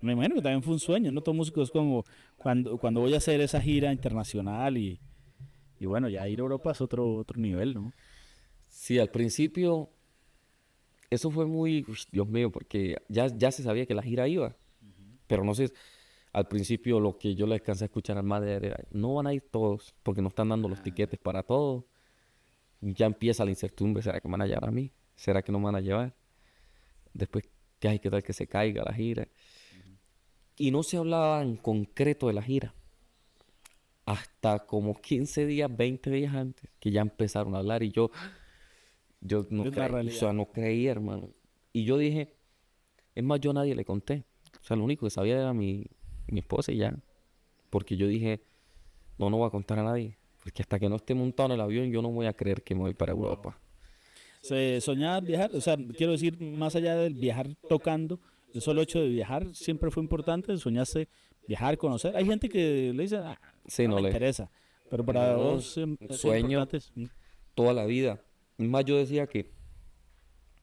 me imagino que también fue un sueño, ¿no? Todo músico es como cuando voy a hacer esa gira internacional y bueno, ya ir a Europa es otro nivel, ¿no? Sí, al principio eso fue muy, uy, Dios mío, porque ya se sabía que la gira iba, pero no sé, al principio lo que yo le alcancé a escuchar al madre era, no van a ir todos, porque no están dando los tiquetes para todos. Ya empieza la incertidumbre, ¿será que me van a llevar a mí? ¿Será que no me van a llevar? Después, ¿qué hay que tal que se caiga la gira? Y no se hablaba en concreto de la gira. Hasta como 15 días, 20 días antes, que ya empezaron a hablar y yo no Es la creía, o sea, realidad. no creía, hermano. Y yo dije, es más, yo a nadie le conté. O sea, lo único que sabía era mi esposa y ya. Porque yo dije, no voy a contar a nadie. Porque hasta que no esté montado en el avión, yo no voy a creer que me voy para Wow. Europa. ¿Soñabas viajar? O sea, quiero decir, más allá del viajar tocando, el solo hecho de viajar siempre fue importante. ¿Soñaste viajar, conocer? Hay gente que le dice, "Ah, Sí, no me no le. interesa", pero para No, vos un es sueño importante. toda la vida. Es más, yo decía que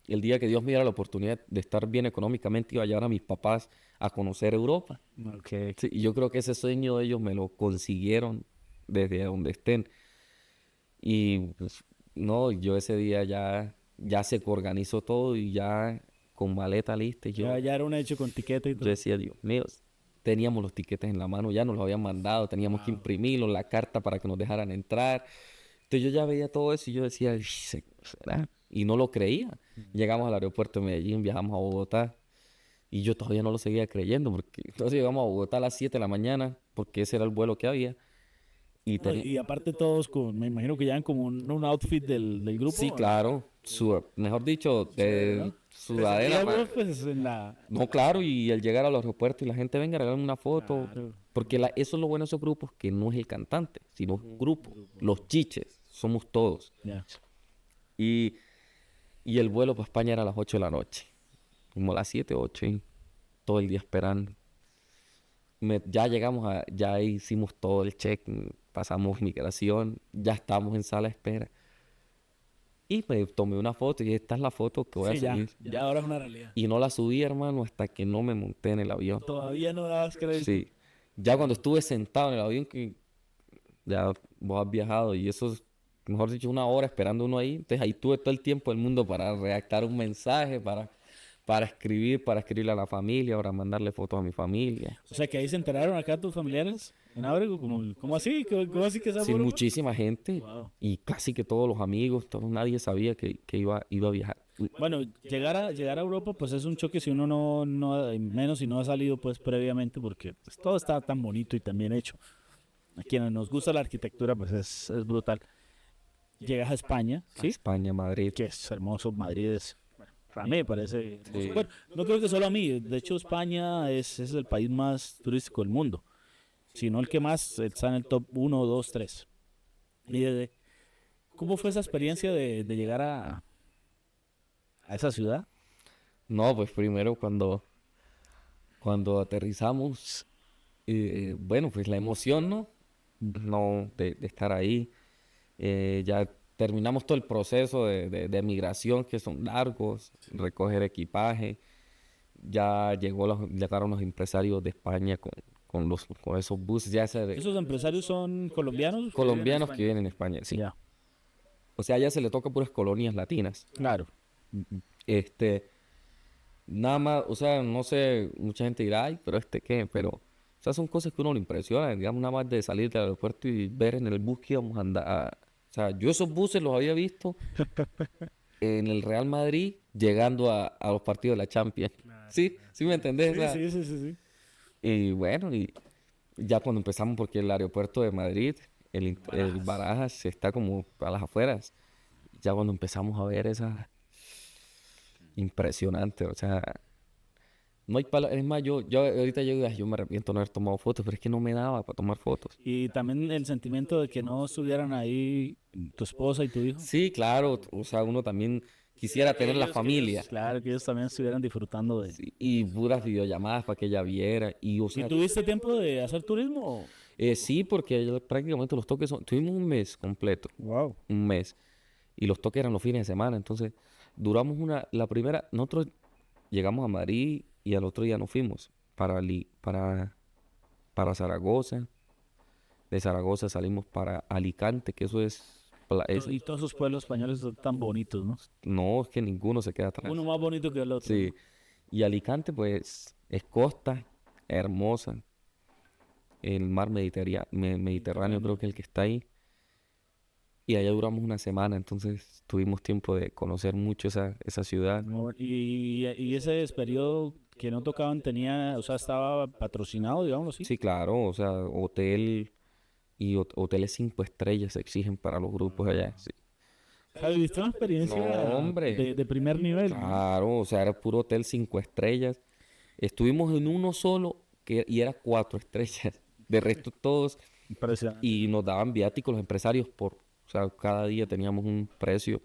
el día que Dios me diera la oportunidad de estar bien económicamente, iba a llevar a mis papás a conocer Europa. Ok. Sí, y yo creo que ese sueño ellos me lo consiguieron desde donde estén. Y pues, no, yo ese día ya se organizó todo y ya con maleta lista. Y Ya era un hecho con tiquete y yo todo. decía, Dios mío, teníamos los tiquetes en la mano, ya nos los habían mandado, teníamos que Wow. imprimirlos, la carta para que nos dejaran entrar. Entonces yo ya veía todo eso y yo decía, ¿será? Y no lo creía. Llegamos al aeropuerto de Medellín, viajamos a Bogotá y yo todavía no lo seguía creyendo porque entonces llegamos a Bogotá a las 7 de la mañana porque ese era el vuelo que había. Y No, y aparte todos con, me imagino que llevan como un outfit del sí, grupo, ¿o no? claro, mejor dicho, Chévere, de ¿no? Te sudadera. sentías vos, pues, en la... No, claro, y al llegar al aeropuerto y la gente venga a regalarme una foto, Claro. porque eso es lo bueno de esos grupos, que no es el cantante, sino es un grupo. Los chiches, somos todos. Ya. Y, y el vuelo para España era a las 8 de la noche, como a las 7 8, y todo el día esperando. Ya llegamos ya hicimos todo el check, pasamos migración, ya estamos en sala de espera. Y me tomé una foto y esta es la foto que voy a Sí, ya. subir. Ya ahora es una realidad. Y no la subí, hermano, hasta que no me monté en el avión. Todavía no dabas crédito. Sí. Ya cuando estuve sentado en el avión, que ya vos has viajado y eso es, mejor dicho, una hora esperando uno ahí. Entonces ahí tuve todo el tiempo del mundo para redactar un mensaje, para escribirle a la familia, para mandarle fotos a mi familia. O sea, que ahí se enteraron acá tus familiares en Ábrego, ¿cómo así? ¿Cómo así que esa Sin fue Europa? muchísima gente Wow. y casi que todos los amigos, nadie sabía que iba a viajar. Bueno, llegar a Europa, pues es un choque si uno menos si no ha salido pues previamente, porque pues, todo está tan bonito y tan bien hecho. A quienes nos gusta la arquitectura, pues es brutal. Llegas a España, A ¿sí? España, Madrid. Que es hermoso. Madrid es, bueno, para mí me parece hermoso. Sí. Bueno, no creo que solo a mí. De hecho, España es el país más turístico del mundo. Si no el que más, está en el top 1, 2, 3. Y ¿cómo fue esa experiencia de llegar a esa ciudad? No, pues primero cuando aterrizamos, bueno, pues la emoción, ¿no? No, de estar ahí. Ya terminamos todo el proceso de migración, que son largos, recoger equipaje. Ya llegaron los empresarios de España con esos buses, ¿Esos empresarios son colombianos que viven en colombianos que España? viven en España, sí. Ya, O sea, ya se le toca puras colonias latinas. claro. Este, nada más, o sea, no sé, mucha gente dirá, ay, pero qué, pero, o sea, son cosas que uno le impresiona, digamos, nada más de salir del aeropuerto y ver en el bus que íbamos a andar, o sea, yo esos buses los había visto en el Real Madrid llegando a los partidos de la Champions. Sí, sí me entendés, o sea, Sí. y bueno, y ya cuando empezamos, porque el aeropuerto de Madrid, el Barajas. Barajas está como a las afueras, ya cuando empezamos a ver esa impresionante, o sea, no hay palabras. Es más, yo ahorita yo me arrepiento de no haber tomado fotos, pero es que no me daba para tomar fotos. Y también el sentimiento de que no estuvieran ahí tu esposa y tu hijo. Sí, claro, o sea, uno también quisiera tener la familia. Claro, que ellos también estuvieran disfrutando de... Sí, y puras videollamadas para que ella viera. Y, o ¿Y sea, tuviste tiempo de hacer turismo? sí, porque prácticamente los toques tuvimos un mes completo, Wow. un mes. Y los toques eran los fines de semana, entonces duramos la primera, nosotros llegamos a Madrid y al otro día nos fuimos para Zaragoza. De Zaragoza salimos para Alicante, que eso es Y todos esos pueblos españoles son tan bonitos, ¿no? No, es que ninguno se queda atrás. Uno más bonito que el otro. Sí. Y Alicante, pues, es costa hermosa. El mar Mediterráneo creo que es el que está ahí. Y allá duramos una semana, entonces tuvimos tiempo de conocer mucho esa ciudad. ¿No? Y ese periodo que no tocaban tenía, o sea, estaba patrocinado, digámoslo así. Sí, claro, o sea, hotel y hoteles 5 estrellas se exigen para los grupos allá. Sí. O sea, viviste una experiencia No, hombre. de primer nivel, ¿no? Claro, o sea, era puro hotel 5 estrellas. Estuvimos en uno solo y era 4 estrellas. De resto todos. Impresionante. Y nos daban viáticos los empresarios o sea, cada día teníamos un precio.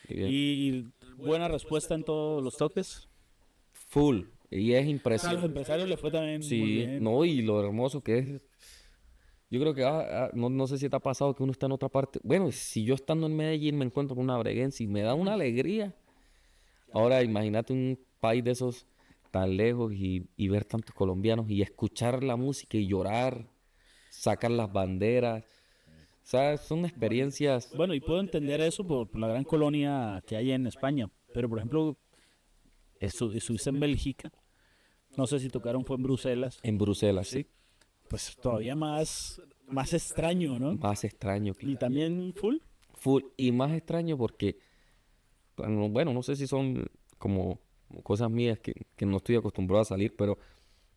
Y buena respuesta en todos los toques. Full. Y es O sea, a los impresionante. empresarios les fue también muy Sí, bien. no, y lo hermoso que es. Yo creo que no sé si te ha pasado que uno está en otra parte. Bueno, si yo estando en Medellín me encuentro con una breguense y me da una alegría. Ahora imagínate un país de esos tan lejos y ver tantos colombianos y escuchar la música y llorar, sacar las banderas. O sea, son experiencias. Bueno, y puedo entender eso por la gran colonia que hay en España. Pero, por ejemplo, estuviste en Bélgica. No sé si tocaron, fue en Bruselas. En Bruselas, sí. Pues todavía más extraño, ¿no? Más extraño. Y también full. Full. Y más extraño porque, bueno, no sé si son como cosas mías que no estoy acostumbrado a salir, pero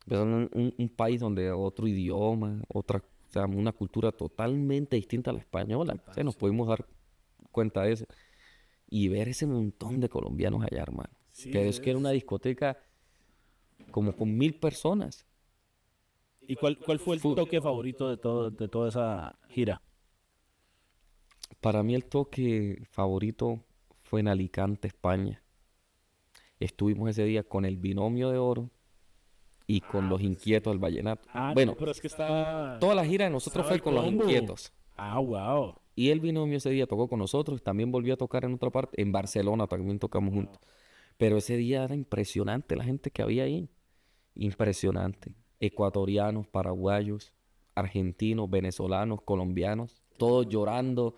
pues, son un país donde otro idioma, o sea, una cultura totalmente distinta a la española. O sea, nos pudimos dar cuenta de eso. Y ver ese montón de colombianos allá, hermano. Sí, Pero es que era una discoteca como con 1000 personas. ¿Y cuál fue el Full. toque favorito de toda esa gira? Para mí el toque favorito fue en Alicante, España. Estuvimos ese día con el Binomio de Oro y con los Inquietos del Vallenato. Ah, Bueno, no, pero es que estaba... toda la gira de nosotros estaba fue el con los combo. Inquietos. Ah, wow. Y el Binomio ese día tocó con nosotros, también volvió a tocar en otra parte, en Barcelona también tocamos juntos. Pero ese día era impresionante la gente que había ahí. Impresionante. Ecuatorianos, paraguayos, argentinos, venezolanos, colombianos, todos llorando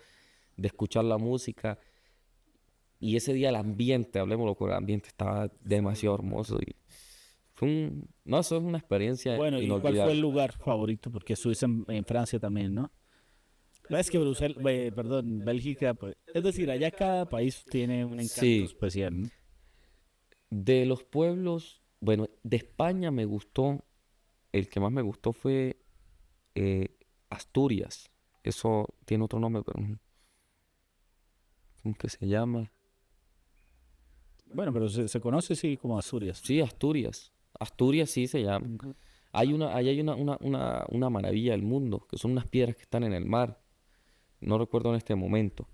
de escuchar la música. Y ese día el ambiente, hablemoslo con el ambiente, estaba demasiado hermoso. Y no, eso es una experiencia Bueno, ¿y cuál fue el inolvidable. lugar favorito? Porque estuviste en Francia también, ¿no? Es que perdón, Bélgica, pues, es decir, allá cada país tiene un encanto Sí, especial, ¿no? de los pueblos, bueno, de España me gustó, el que más me gustó fue Asturias. Eso tiene otro nombre, pero ¿cómo que se llama? Bueno, pero se conoce, sí, como Asturias. Sí, Asturias. Asturias sí se llama. Ujú. Ahí hay una maravilla del mundo, que son unas piedras que están en el mar. No recuerdo en este momento.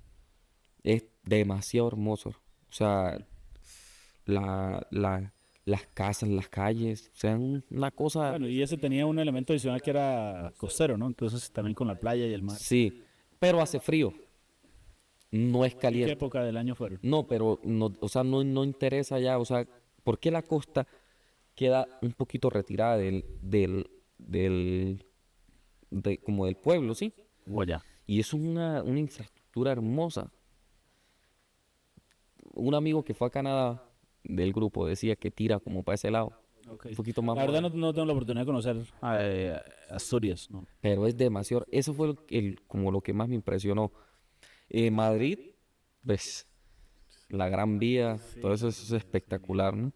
Es demasiado hermoso. O sea, las casas, las calles, o sea, una cosa, Bueno, y ese tenía un elemento adicional que era costero, ¿no? Entonces también con la playa y el mar. sí, pero hace frío, no es ¿En qué caliente. época del año fueron? No, pero no, o sea, no interesa ya, o sea, porque la costa queda un poquito retirada como del pueblo, ¿sí? O allá. Y es una infraestructura hermosa. Un amigo que fue a Canadá del grupo decía que tira como para ese lado, Ok. un poquito más La verdad moderno, no tengo la oportunidad de conocer Asturias, ¿no? pero es demasiado, eso fue como lo que más me impresionó. Madrid, pues, la Gran Vía, todo eso es espectacular, ¿no?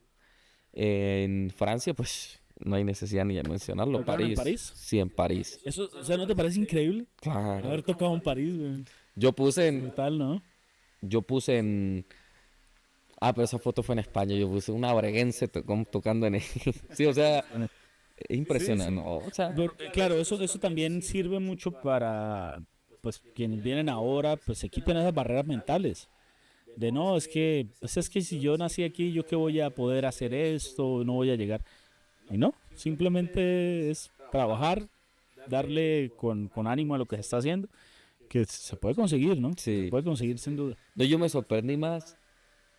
En Francia, pues, no hay necesidad ni de mencionarlo. ¿Tocaron en París, París? sí, en París. Eso, o sea, ¿no te parece increíble? Claro. Haber tocado en París, güey. Yo puse en, Brutal, ¿no? yo puse en, pero esa foto fue en España. Yo puse una breguense tocando en, sí, o sea, es impresionante, Sí. ¿no? O sea, Claro, eso también sirve mucho para, pues, quienes vienen ahora, pues se quiten esas barreras mentales. De no, es que si yo nací aquí, ¿yo qué voy a poder hacer esto? No voy a llegar. Y no, simplemente es trabajar, darle con ánimo a lo que se está haciendo, que se puede conseguir, ¿no? Se sí. puede conseguir sin duda. No, yo me sorprendí más.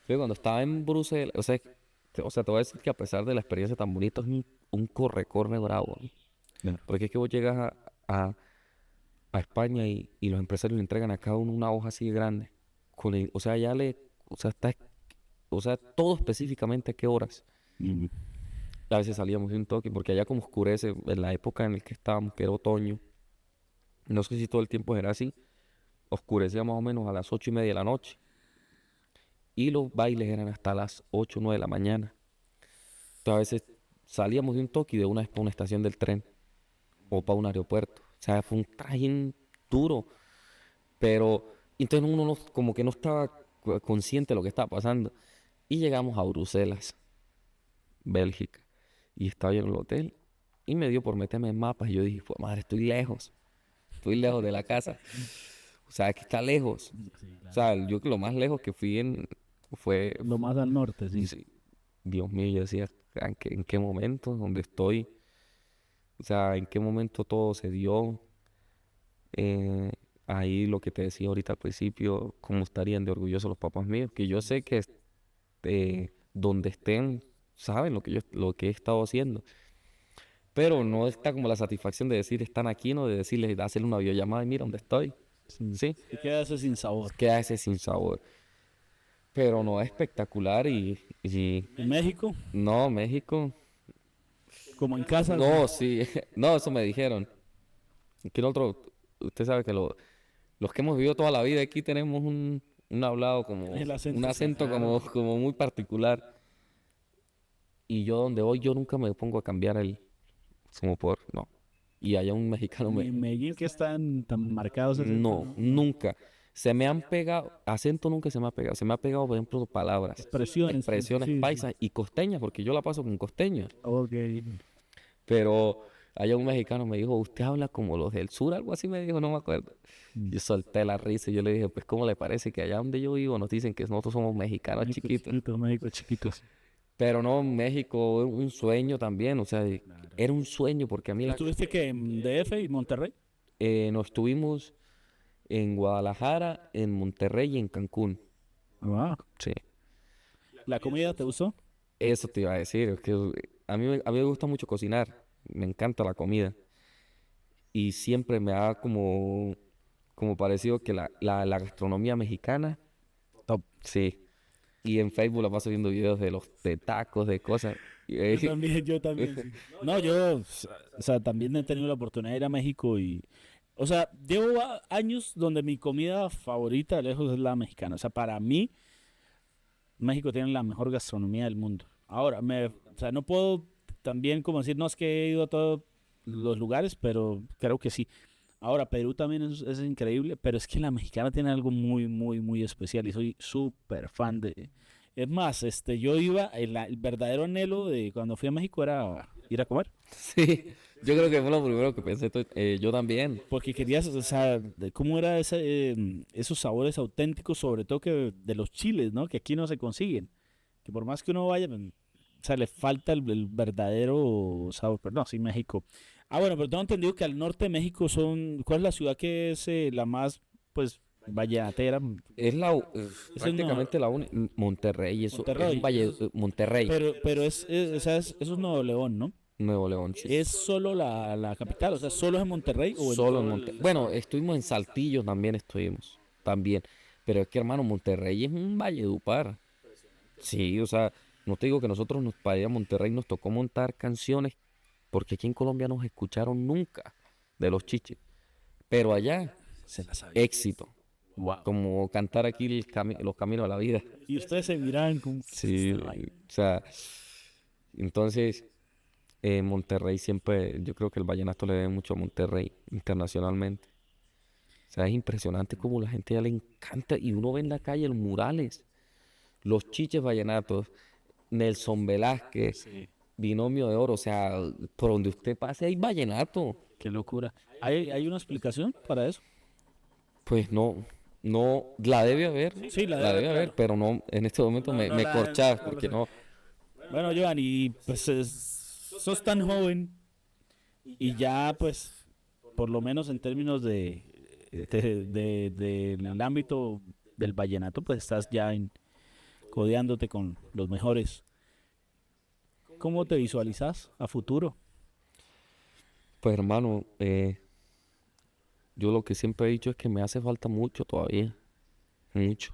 Fue cuando estaba en Bruselas. O sea, te voy a decir que a pesar de la experiencia tan bonita, es un corre-corre bravo, ¿no? Claro. Porque es que vos llegas a a España y los empresarios le entregan a cada uno una hoja así de grande. O sea, o sea, o sea, todo específicamente a qué horas. Mm. A veces salíamos de un toque, porque allá como oscurece, en la época en la que estábamos, que era otoño, no sé si todo el tiempo era así, oscurecía más o menos a las 8:30 de la noche. Y los bailes eran hasta las 8 o 9 de la mañana. Entonces a veces salíamos de un toque y de una vez para una estación del tren o para un aeropuerto. O sea, fue un trajín duro, pero entonces uno como que no estaba consciente de lo que estaba pasando. Y llegamos a Bruselas, Bélgica, y estaba yo en el hotel y me dio por meterme en mapas y yo dije, pues madre, estoy lejos de la casa. O sea, que está lejos. Sí, O claro. sea, yo que lo más lejos que fui fue, Lo más al norte, sí. sí, Dios mío, yo decía, en qué momento? ¿Dónde estoy? O sea, ¿en qué momento todo se dio? Eh, ahí lo que te decía ahorita al principio, cómo estarían de orgullosos los papás míos, que yo sé que donde estén, saben lo que he estado haciendo, pero no está como la satisfacción de decir están aquí, no de decirles, de hacerle una videollamada y mira dónde estoy, Sí. ¿sí? Y queda ese sin sabor. Queda ese sin sabor, pero no es espectacular y En México, no, México, como en casa, no, sí, no, eso me dijeron, que nosotros, usted sabe que los que hemos vivido toda la vida aquí tenemos un hablado como, el un acento, sí, acento claro. como muy particular. Y yo donde voy, yo nunca me pongo a cambiar como no. Y allá un mexicano Ni en Medellín que están tan marcados ese acento, no, ¿no? nunca. Se me han pegado, acento nunca se me ha pegado. Se me ha pegado, por ejemplo, palabras, Expresiones, pues, expresiones sí, sí. paisas y costeñas, porque yo la paso con costeños. Ok. Pero allá un mexicano me dijo, usted habla como los del sur, algo así me dijo, no me acuerdo. Mm. Yo solté la risa y yo le dije, pues, ¿cómo le parece que allá donde yo vivo nos dicen que nosotros somos mexicanos México chiquitos? chiquito, México chiquito. Sí. Pero no, México es un sueño también, o sea, Claro. era un sueño porque a mí ¿Estuviste que en DF y Monterrey? nos estuvimos en Guadalajara, en Monterrey y en Cancún. Ah, Sí, ¿la comida te gustó? eso te iba a decir, es que a mí me gusta mucho cocinar, me encanta la comida y siempre me ha como parecido que la gastronomía mexicana, Top. sí, y en Facebook la paso viendo videos de tacos, de cosas. Y, Yo también, sí. No, yo, o sea, también he tenido la oportunidad de ir a México y, o sea, llevo años donde mi comida favorita, lejos, es la mexicana. O sea, para mí, México tiene la mejor gastronomía del mundo. Ahora, o sea, no puedo también como decir, no es que he ido a todos los lugares, pero creo que sí. Ahora, Perú también es increíble, pero es que la mexicana tiene algo muy, muy, muy especial y soy súper fan de... Es más, yo iba, el verdadero anhelo de cuando fui a México era ir a comer, sí, yo creo que fue lo primero que pensé, yo también. porque querías, o sea, de cómo era esos sabores auténticos, sobre todo que de los chiles, ¿no? Que aquí no se consiguen, que por más que uno vaya, o sea, le falta el verdadero sabor, pero no, sí, México. Ah, bueno, pero tengo entendido que al norte de México ¿cuál es la ciudad que es la más, pues, vallenatera? Es Eso no, prácticamente la única. Monterrey, eso es un Monterrey, valle. Monterrey, pero o sea, eso es Nuevo León, ¿no? Nuevo León, sí. ¿Es solo la capital? O sea, ¿solo es en Monterrey o en Solo en todo Monterrey. el Bueno, estado? estuvimos en Saltillo también, estuvimos. También. Pero es que, hermano, Monterrey es un valledupar. Sí, o sea, no te digo que nosotros para ir a Monterrey nos tocó montar canciones, porque aquí en Colombia no nos escucharon nunca de los chiches. Pero allá, Se la sabía. éxito. Wow. Como cantar aquí los caminos a la vida. Y ustedes se miran como, ¿qué es Sí, esta vaina? o sea, entonces Monterrey siempre, yo creo que el vallenato le debe mucho a Monterrey internacionalmente. O sea, es impresionante como la gente ya le encanta y uno ve en la calle los murales, los chiches vallenatos, Nelson Velázquez, Sí, Binomio de Oro, o sea, por donde usted pase hay vallenato. qué locura. ¿Hay una explicación para eso? Pues no, la debe haber, Sí, la debe la haber, debe haber, claro. pero no, en este momento No, no me corchas no lo porque sé. no. Bueno, Giovanni, pues sos tan joven y ya, pues, por lo menos en términos del ámbito del vallenato, pues estás ya codeándote con los mejores. ¿Cómo te visualizas a futuro? Pues hermano, yo lo que siempre he dicho es que me hace falta mucho todavía, mucho.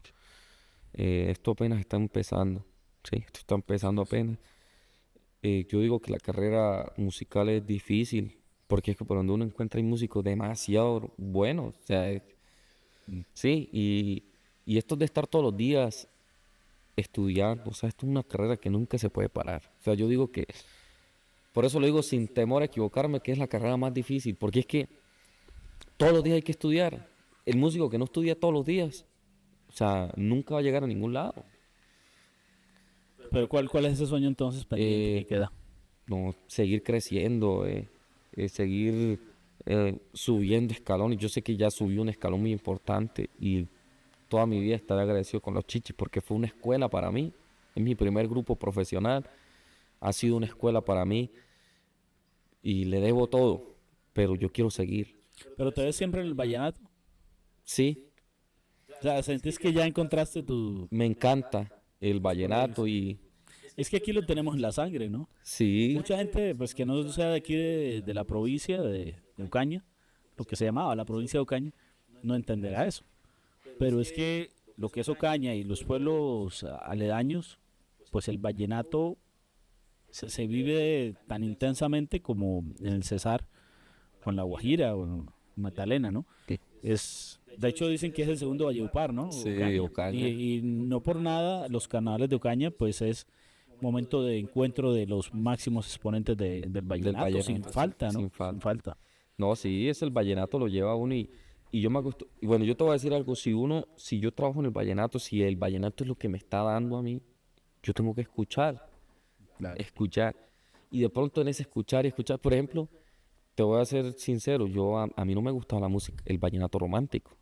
Esto apenas está empezando, sí, esto está empezando apenas. Yo digo que la carrera musical es difícil, porque es que por donde uno encuentra hay músicos demasiado buenos, o sea, sí, y esto de estar todos los días estudiando, o sea, esto es una carrera que nunca se puede parar. O sea, yo digo que, por eso lo digo sin temor a equivocarme, que es la carrera más difícil, porque es que todos los días hay que estudiar. El músico que no estudia todos los días, o sea, nunca va a llegar a ningún lado. Pero ¿cuál es ese sueño entonces pendiente que Eh, queda? no, seguir creciendo, seguir subiendo escalones. Yo sé que ya subí un escalón muy importante y toda mi vida estaré agradecido con los Chichis porque fue una escuela para mí. Es mi primer grupo profesional, ha sido una escuela para mí y le debo todo, pero yo quiero seguir. Pero te ves siempre en el vallenato. Sí, O sea, sentís que ya encontraste tu... me encanta el vallenato y Es que aquí lo tenemos en la sangre, ¿no? sí, Mucha gente, pues que no sea de aquí de la provincia de Ocaña, lo que se llamaba la provincia de Ocaña, no entenderá eso. Pero es que lo que es Ocaña y los pueblos aledaños, pues el vallenato se vive tan intensamente como en el Cesar, o en la Guajira, o en Magdalena, ¿no? sí, De hecho dicen que es el segundo Valledupar, ¿no? sí, Ocaña. Ocaña. Y no por nada los carnavales de Ocaña, pues es momento de encuentro de los máximos exponentes del Del vallenato, sin vallenato, sí, falta, ¿no? sin Sin falta. falta. No, sí, es el vallenato lo lleva a uno y yo me acostumbro. Y bueno, yo te voy a decir algo, si yo trabajo en el vallenato, si el vallenato es lo que me está dando a mí, yo tengo que escuchar, Claro. escuchar. Y de pronto en ese escuchar y escuchar, por ejemplo, te voy a ser sincero, a mí no me gustaba la música, el vallenato romántico.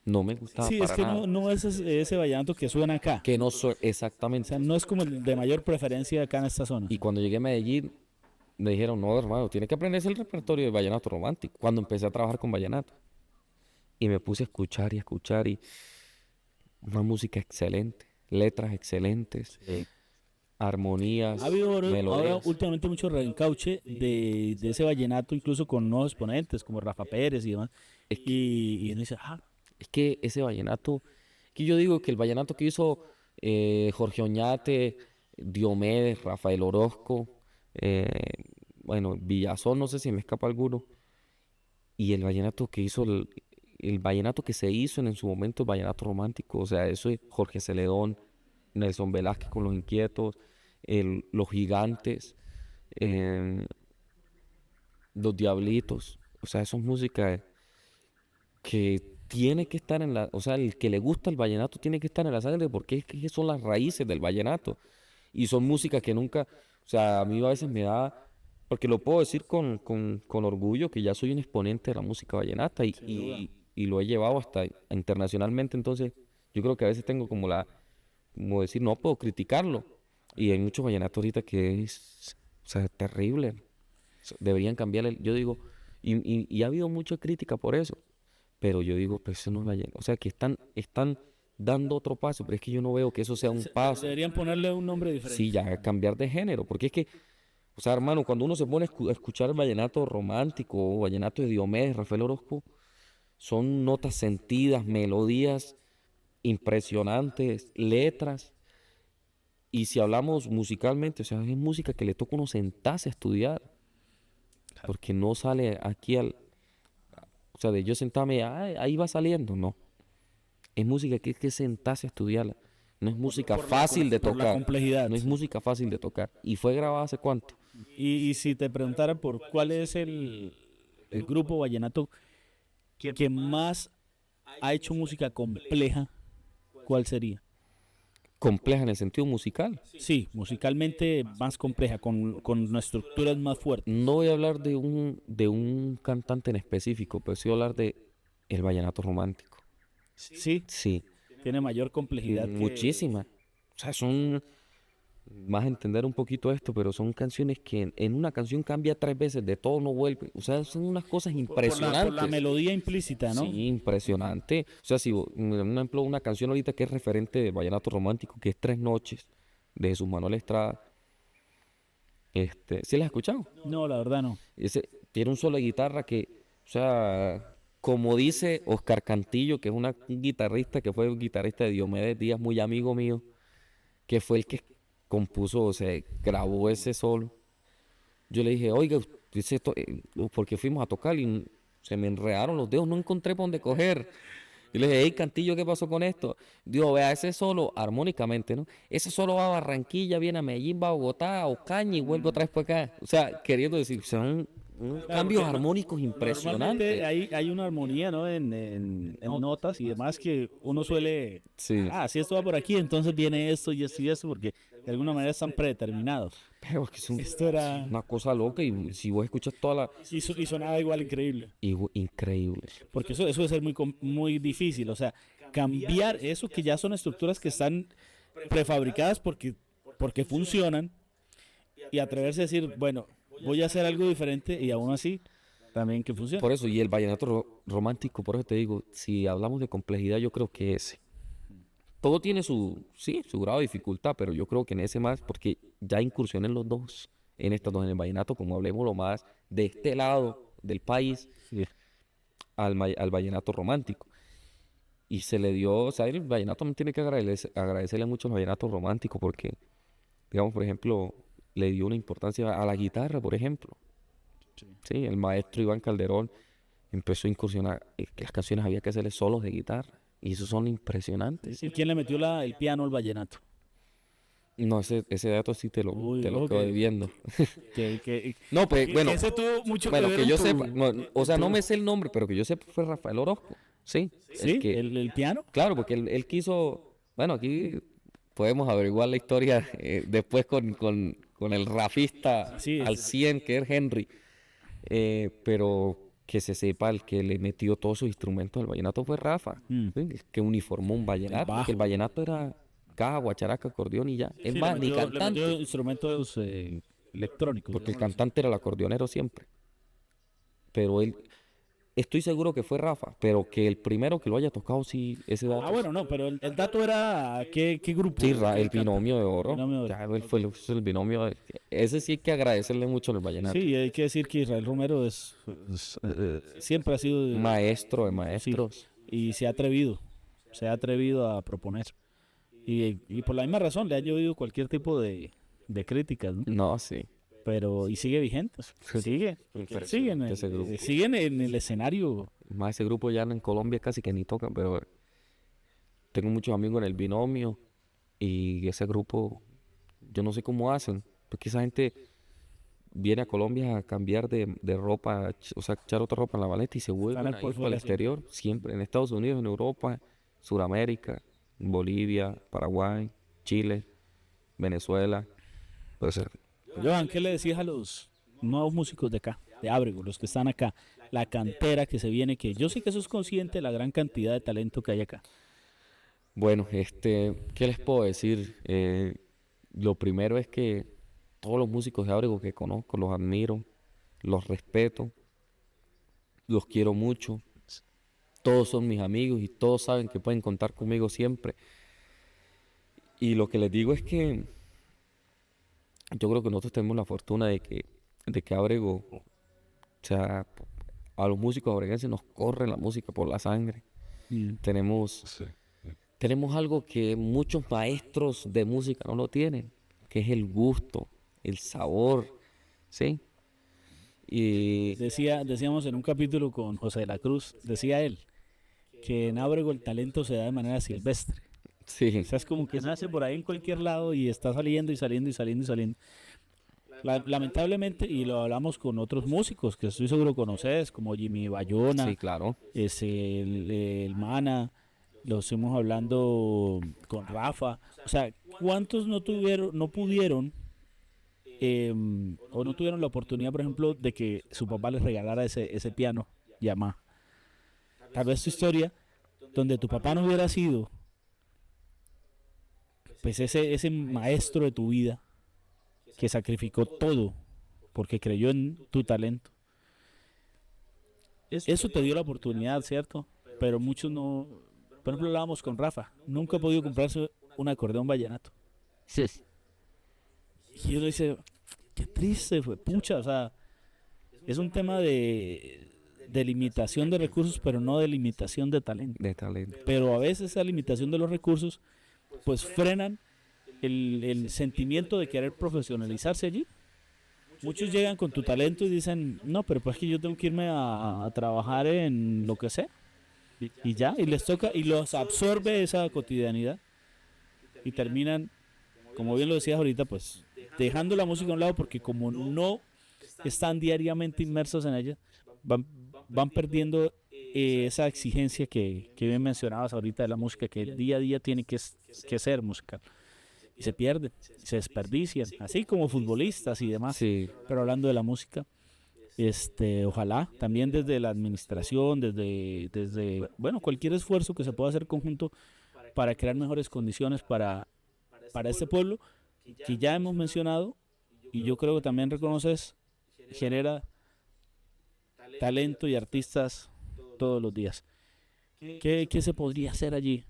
No me gustaba Sí, es para que nada. no es ese vallenato que suena acá. Que no soy O sea, exactamente. no es como el de mayor preferencia acá en esta zona. Y cuando llegué a Medellín, me dijeron, no, hermano, tiene que aprenderse el repertorio de vallenato romántico. Cuando empecé a trabajar con vallenato. Y me puse a escuchar y una música excelente, letras excelentes, Sí. Ha armonías, habido ahora melodías. últimamente mucho reencauche de ese vallenato, incluso con nuevos exponentes como Rafa Pérez y demás. Es que, Y uno dice, es que ese vallenato, que yo digo que el vallenato que hizo Jorge Oñate, Diomedes, Rafael Orozco, eh, bueno, Villazón, no sé si me escapa alguno, y el vallenato que hizo, el vallenato que se hizo en su momento, el vallenato romántico, o sea, eso es Jorge Celedón, Nelson Velázquez con Los Inquietos, Los Gigantes, em, Los Diablitos, o sea, eso es música que tiene que estar en la, o sea, el que le gusta el vallenato tiene que estar en la sangre porque es que son las raíces del vallenato y son música que nunca, o sea, a mí a veces me da, porque lo puedo decir con orgullo que ya soy un exponente de la música vallenata sin duda. y lo he llevado hasta internacionalmente, entonces yo creo que a veces tengo como como decir, no puedo criticarlo y hay muchos vallenatos ahorita que es, o sea, terrible, deberían cambiar yo digo, y ha habido mucha crítica por eso. Pero yo digo, pues eso no es vallenato. O sea, que están dando otro paso, pero es que yo no veo que eso sea un paso. Deberían ponerle un nombre Sí, diferente. ya cambiar de género, porque es que, o sea, hermano, cuando uno se pone a escuchar vallenato romántico o vallenato de Diomedes, Rafael Orozco, son notas sentidas, melodías impresionantes, letras. Y si hablamos musicalmente, o sea, es música que le toca a uno sentarse a estudiar, Claro. porque no sale aquí o sea, de yo sentarme, "Ay, ahí va saliendo", no. Es música que hay que sentarse a estudiarla. No es música fácil de Por la tocar. complejidad. No es música fácil de tocar. ¿Y fue grabada hace cuánto? Y si te preguntara por cuál es el grupo vallenato que más ha hecho música compleja, ¿cuál sería? Compleja en el sentido musical. Sí, musicalmente más compleja, con estructuras más fuertes. No voy a hablar de un cantante en específico, pero sí voy a hablar de el vallenato romántico. Sí, Sí, tiene mayor complejidad que... muchísima. O sea, más entender un poquito esto, pero son canciones que en una canción cambia 3 veces, de todo no vuelve. O sea, son unas cosas Por la impresionantes. melodía implícita, ¿no? Sí, impresionante. O sea, si un ejemplo, una canción ahorita que es referente de vallenato romántico, que es Tres Noches, de Jesús Manuel Estrada, ¿sí la has escuchado? No, la verdad no. Ese tiene un solo de guitarra que, o sea, como dice Oscar Cantillo, que es un guitarrista que fue un guitarrista de Diomedes Díaz, muy amigo mío, que fue el que compuso, o sea, grabó ese solo. Yo le dije, oiga, dice esto, porque fuimos a tocar y se me enredaron los dedos, no encontré por dónde coger. Yo le dije, hey, Cantillo, ¿qué pasó con esto? Digo, vea, ese solo, armónicamente, ¿no? Ese solo va a Barranquilla, viene a Medellín, va a Bogotá, a Ocaña y vuelve otra vez para acá. O sea, queriendo decir, son unos Claro, cambios porque armónicos normalmente impresionantes. hay una armonía, ¿no? En notas y demás que uno suele, Sí, si esto va por aquí, entonces viene esto y esto, porque de alguna manera están predeterminados. pero es que es Esto era, una cosa loca y si vos escuchas toda la... y sonaba igual increíble, Increíble. porque eso debe ser muy difícil, o sea, cambiar eso que ya son estructuras que están prefabricadas porque funcionan y atreverse a decir, bueno, voy a hacer algo diferente y aún así también que funcione. Por eso, y el vallenato romántico, por eso te digo, si hablamos de complejidad, yo creo que ese. Todo tiene sí, su grado de dificultad, pero yo creo que en ese más, porque ya incursioné en los dos, en estos dos, en el vallenato, como hablemos lo más de este lado del país, Sí. al vallenato romántico. Y se le dio, o sea, el vallenato también tiene que agradecerle mucho al vallenato romántico, porque, digamos, por ejemplo, le dio una importancia a la guitarra, por ejemplo. Sí, el maestro Iván Calderón empezó a incursionar, que las canciones había que hacerle solos de guitarra, y esos son impresionantes. ¿Y quién le metió el piano al vallenato? No, ese dato sí Uy, te lo ok. quedo debiendo. Que No, pues, bueno, ese tuvo mucho que bueno, ver que en yo tu, sepa, no, o sea, en no tu- me sé el nombre, pero que yo sepa fue Rafael Orozco, sí, ¿Sí? ¿El piano? claro, porque él quiso, bueno, aquí podemos averiguar la historia después con el rafista Sí, al 100 que es Henry, pero que se sepa el que le metió todos sus instrumentos al vallenato fue Rafa, Mm, ¿sí? El que uniformó un el vallenato, porque el bajo. vallenato era caja, guacharaca, acordeón y ya, es Sí, más, ni le metió cantante, instrumentos electrónicos, porque el digámoslo así. cantante era el acordeonero siempre, pero él, estoy seguro que fue Rafa, pero que el primero que lo haya tocado, sí, ese dato. Bueno, no, pero el dato era ¿qué grupo? Sí, ¿Qué el canta? binomio de oro. Binomio de Oro. Ya, él fue el binomio. Ese sí hay que agradecerle mucho al vallenato. Sí, hay que decir que Israel Romero siempre ha sido, Maestro de sí, maestros. y se ha atrevido a proponer. Y por la misma razón le ha llovido cualquier tipo de críticas, ¿no? No, sí. Pero, y sigue vigente, Impresionante ese grupo. siguen en el escenario. Más ese grupo ya en Colombia casi que ni tocan, pero tengo muchos amigos en el binomio y ese grupo, yo no sé cómo hacen, porque esa gente viene a Colombia a cambiar de ropa, o sea, echar otra ropa en la maleta y se vuelven Están a por ir para el fuera siempre. exterior, siempre, en Estados Unidos, en Europa, Sudamérica, Bolivia, Paraguay, Chile, Venezuela. Pues Johan, ¿qué le decías a los nuevos músicos de acá, de Ábrego, los que están acá? La cantera que se viene, que yo sé que sos consciente de la gran cantidad de talento que hay acá. bueno, ¿qué les puedo decir? Lo primero es que todos los músicos de Ábrego que conozco los admiro, los respeto, los quiero mucho. Todos son mis amigos y todos saben que pueden contar conmigo siempre. Y lo que les digo es que yo creo que nosotros tenemos la fortuna de que Ábrego, o sea, a los músicos abreguenses nos corre la música por la sangre. Mm. Tenemos, tenemos algo que muchos maestros de música no lo tienen, que es el gusto, el sabor, ¿sí? Y Decíamos en un capítulo con José de la Cruz, decía él, que en Ábrego el talento se da de manera silvestre. sí, O sea, es como que nace por ahí en cualquier lado y está saliendo y saliendo y saliendo y saliendo. Lamentablemente, y lo hablamos con otros músicos que estoy seguro conoces, como Jimmy sí, Bayona, claro. el Mana, lo estuvimos hablando con Rafa. O sea, ¿cuántos no pudieron o no tuvieron la oportunidad, por ejemplo, de que su papá les regalara ese piano Yamaha? Tal vez tu historia, donde tu papá no hubiera sido pues ese maestro de tu vida que sacrificó todo porque creyó en tu talento. Eso te dio la oportunidad, ¿cierto? Pero muchos no. Por ejemplo, hablábamos con Rafa. Nunca ha podido comprarse un acordeón vallenato. Sí. Y uno dice, qué triste fue, pucha. O sea, es un tema de limitación de recursos, pero no de limitación de talento. De talento. Pero a veces esa limitación de los recursos pues frenan el sentimiento de querer profesionalizarse allí. Muchos llegan con tu talento y dicen, no, pero pues que yo tengo que irme a trabajar en lo que sea. Y ya, y les toca, y los absorbe esa cotidianidad. Y terminan, como bien lo decías ahorita, pues dejando la música a un lado porque como no están diariamente inmersos en ella, van perdiendo esa exigencia que bien mencionabas ahorita de la música, que día a día tiene que ser musical. Y se pierden, se desperdician, así como futbolistas y demás. Sí. Pero hablando de la música, ojalá también desde la administración, desde bueno, cualquier esfuerzo que se pueda hacer conjunto para crear mejores condiciones para este pueblo que ya hemos mencionado y yo creo que también reconoces, genera talento y artistas todos los días. ¿Qué se podría hacer allí?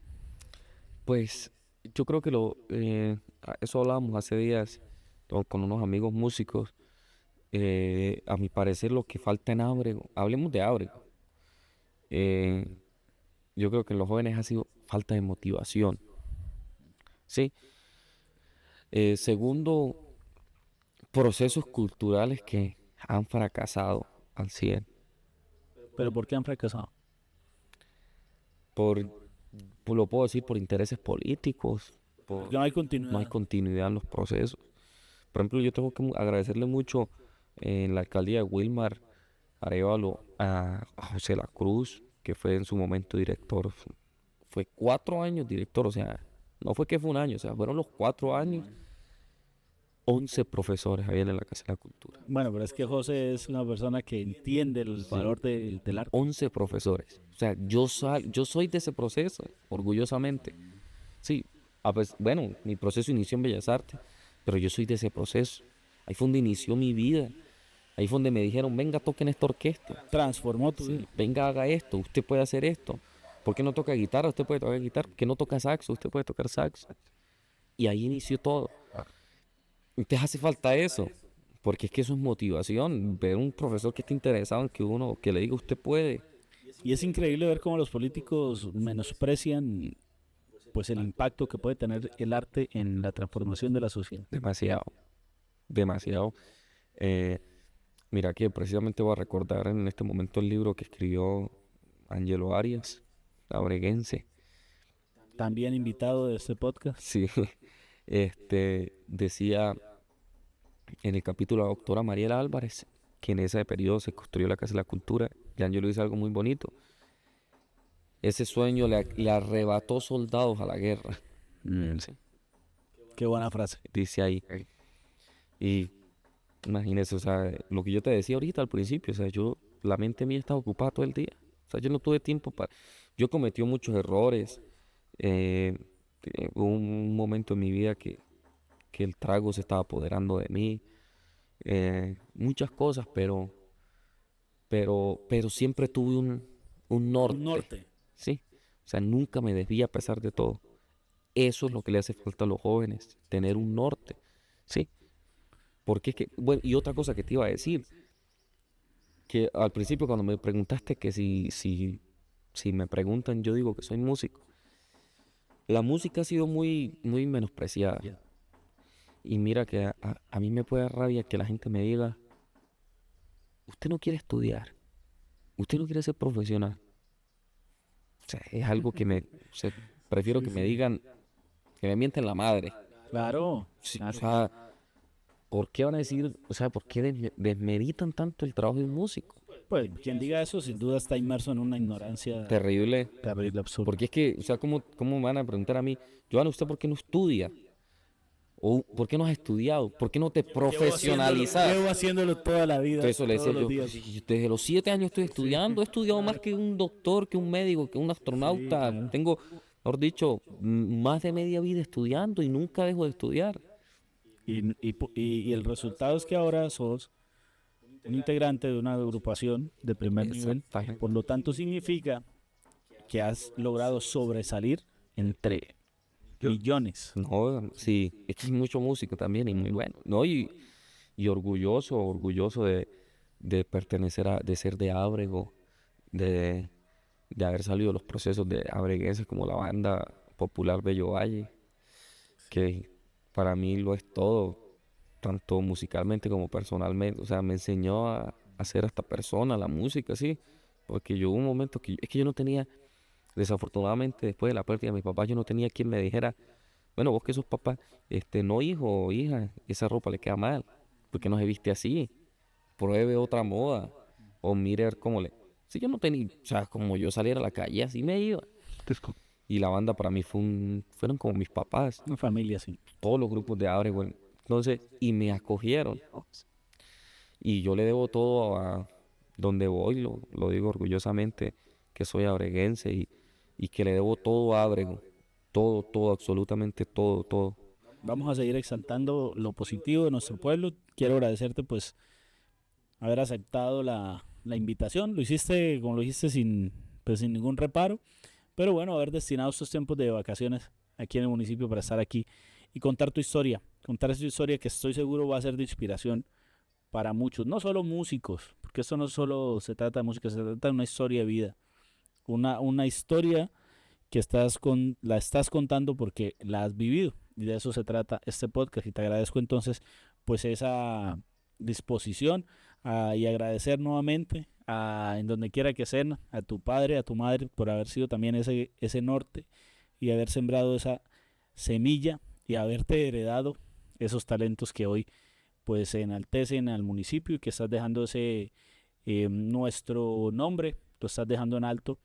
Pues yo creo que eso hablábamos hace días con unos amigos músicos. A mi parecer lo que falta en Ábrego, hablemos de Ábrego, yo creo que en los jóvenes ha sido falta de motivación, ¿sí? Segundo, procesos culturales que han fracasado al 100. ¿Pero por qué han fracasado? Lo puedo decir por intereses políticos, Porque no hay continuidad. no hay continuidad en los procesos. Por ejemplo, yo tengo que agradecerle mucho en la alcaldía de Wilmar, Arévalo, a José La Cruz, que fue en su momento director. Fue 4 años director, o sea, no fue que fue un año, o sea, fueron los 4 años. 11 profesores había en la Casa de la Cultura. Bueno, pero es que José es una persona que entiende el valor del arte. 11 profesores. O sea, yo soy de ese proceso, orgullosamente. Sí, bueno, mi proceso inició en Bellas Artes, pero yo soy de ese proceso. Ahí fue donde inició mi vida. Ahí fue donde me dijeron, venga, toque en esta orquesta. Transformó tu vida. Venga, haga esto, usted puede hacer esto. ¿Por qué no toca guitarra? Usted puede tocar guitarra. ¿Por qué no toca saxo? Usted puede tocar saxo. Y ahí inició todo. Entonces hace falta eso, porque es que eso es motivación, ver un profesor que esté interesado en que le diga usted puede. Y es increíble ver cómo los políticos menosprecian pues el impacto que puede tener el arte en la transformación de la sociedad. Demasiado. Mira que precisamente voy a recordar en este momento el libro que escribió Ángelo Arias, abreguense. También invitado de este podcast. Sí, decía en el capítulo la doctora Mariela Álvarez, que en ese periodo se construyó la Casa de la Cultura, y Ángelo dice algo muy bonito. Ese sueño le arrebató soldados a la guerra. Sí. Qué buena frase. Dice ahí. Y imagínese, o sea, lo que yo te decía ahorita al principio, o sea, la mente mía estaba ocupada todo el día. O sea, yo no tuve tiempo para... Yo cometí muchos errores. Hubo un momento en mi vida que el trago se estaba apoderando de mí. Muchas cosas, pero siempre tuve un norte. Un norte. Sí. O sea, nunca me desvié a pesar de todo. Eso es lo que le hace falta a los jóvenes, tener un norte. Sí. Porque es que, bueno, y otra cosa que te iba a decir, que al principio cuando me preguntaste que si me preguntan, yo digo que soy músico. La música ha sido muy, muy menospreciada. Y mira que a mí me puede dar rabia que la gente me diga, usted no quiere estudiar, usted no quiere ser profesional. O sea, es algo que prefiero que me digan, que me mienten la madre. Claro. Sí, o sea, ¿por qué van a decir, o sea, por qué desmeritan tanto el trabajo de un músico? Pues quien diga eso sin duda está inmerso en una ignorancia terrible, absurda. Porque es que, o sea, ¿cómo me van a preguntar a mí, Joana, ¿usted por qué no estudia? ¿O por qué no has estudiado? ¿Por qué no te profesionalizas? Llevo haciéndolo toda la vida. Entonces eso le decía yo, días. desde los 7 años estoy estudiando, he estudiado más que un doctor, que un médico, que un astronauta. Sí, claro. Tengo, mejor dicho, más de media vida estudiando y nunca dejo de estudiar. Y el resultado es que ahora sos un integrante de una agrupación de primer nivel. Por lo tanto, significa que has logrado sobresalir entre millones. No, sí, es que hay mucho músico también y muy bueno. No, y orgulloso de pertenecer de ser de Ábrego, de, de haber salido los procesos de abreguenses como la banda popular Bello Valle, que para mí lo es todo, tanto musicalmente como personalmente. O sea, me enseñó a ser esta persona, la música, sí, porque yo hubo un momento que es que yo no tenía, desafortunadamente después de la pérdida de mi papá, yo no tenía quien me dijera, bueno, vos que sos papá, no hijo o hija, esa ropa le queda mal, porque no se viste así, pruebe otra moda, o mire a ver cómo le... Si yo no tenía, o sea, como yo saliera a la calle, así me iba. Y la banda para mí fueron como mis papás, Una familia, sí. todos los grupos de Abre, bueno. Entonces, y me acogieron. Y yo le debo todo a donde voy, lo digo orgullosamente, que soy abreguense y que le debo todo a Ábrego. Todo, todo, absolutamente todo, todo. Vamos a seguir exaltando lo positivo de nuestro pueblo. Quiero agradecerte pues haber aceptado la invitación. Lo hiciste, como lo dijiste, pues, sin ningún reparo. Pero bueno, haber destinado estos tiempos de vacaciones aquí en el municipio para estar aquí y contar tu historia. Contar esa historia que estoy seguro va a ser de inspiración para muchos. No solo músicos, porque esto no solo se trata de música, se trata de una historia de vida. Una historia que la estás contando porque la has vivido. Y de eso se trata este podcast. Y te agradezco entonces pues esa disposición y agradecer nuevamente en donde quiera que sean, a tu padre, a tu madre, por haber sido también ese norte y haber sembrado esa semilla y haberte heredado esos talentos que hoy pues se enaltecen al municipio y que estás dejando ese nuestro nombre, lo estás dejando en alto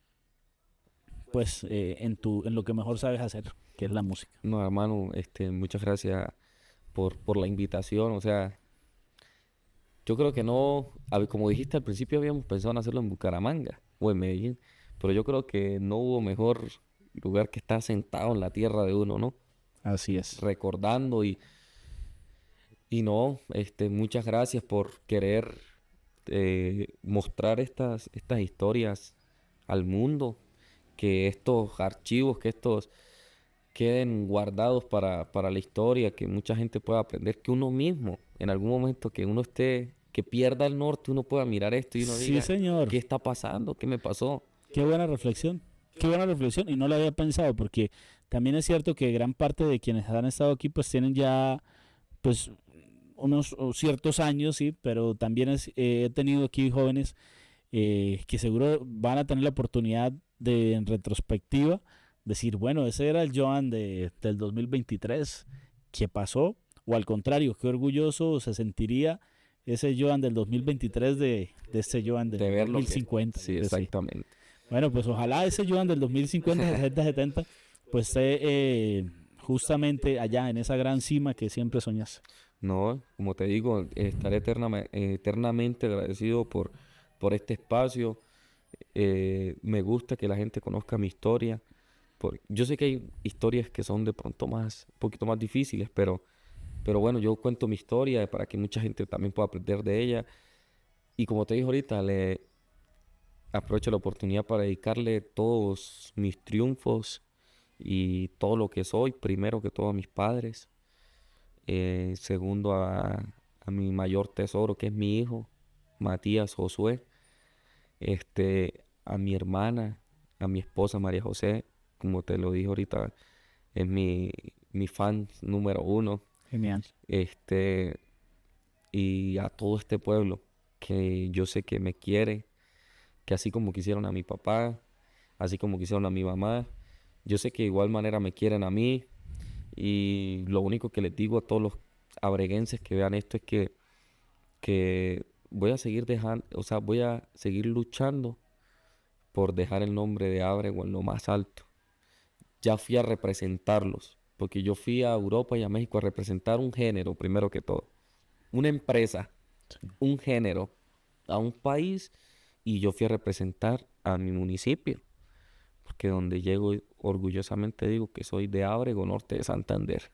pues en lo que mejor sabes hacer, que es la música. No, hermano, muchas gracias por la invitación. O sea, yo creo que no, como dijiste al principio, habíamos pensado en hacerlo en Bucaramanga o en Medellín, pero yo creo que no hubo mejor lugar que estar sentado en la tierra de uno, ¿no? Así es. Recordando y no, muchas gracias por querer mostrar estas historias al mundo, que estos archivos, que estos queden guardados para la historia, que mucha gente pueda aprender, que uno mismo, en algún momento que uno que pierda el norte, uno pueda mirar esto y uno Sí, diga, señor. ¿qué está pasando? ¿Qué me pasó? Qué buena reflexión. Qué buena reflexión y no lo había pensado porque también es cierto que gran parte de quienes han estado aquí pues tienen ya pues unos ciertos años, sí, pero también he tenido aquí jóvenes que seguro van a tener la oportunidad de en retrospectiva decir, bueno, ese era el Joan del 2023, ¿qué pasó? O al contrario, qué orgulloso se sentiría ese Joan del 2023 de este Joan del De ver lo que... 2050. Sí, Pues sí. exactamente. Bueno, pues ojalá ese Joan del 2050, 60, 70, pues esté justamente allá en esa gran cima que siempre soñas. No, como te digo, estaré eternamente agradecido por este espacio. Me gusta que la gente conozca mi historia. Yo sé que hay historias que son de pronto un poquito más difíciles, pero bueno, yo cuento mi historia para que mucha gente también pueda aprender de ella. Y como te dije ahorita, le aprovecho la oportunidad para dedicarle todos mis triunfos y todo lo que soy, primero que todo a mis padres, segundo a mi mayor tesoro que es mi hijo, Matías Josué, a mi hermana, a mi esposa María José, como te lo dije ahorita, es mi fan número uno. Genial. Y a todo este pueblo que yo sé que me quiere, que así como quisieron a mi papá, así como quisieron a mi mamá, yo sé que de igual manera me quieren a mí. Y lo único que les digo a todos los abreguenses que vean esto es que voy a seguir dejando, o sea, voy a seguir luchando por dejar el nombre de Ábrego en lo más alto. Ya fui a representarlos, porque yo fui a Europa y a México a representar un género, primero que todo. Una empresa, un género, a un país, y yo fui a representar a mi municipio, porque donde llego orgullosamente digo que soy de Ábrego, norte de Santander.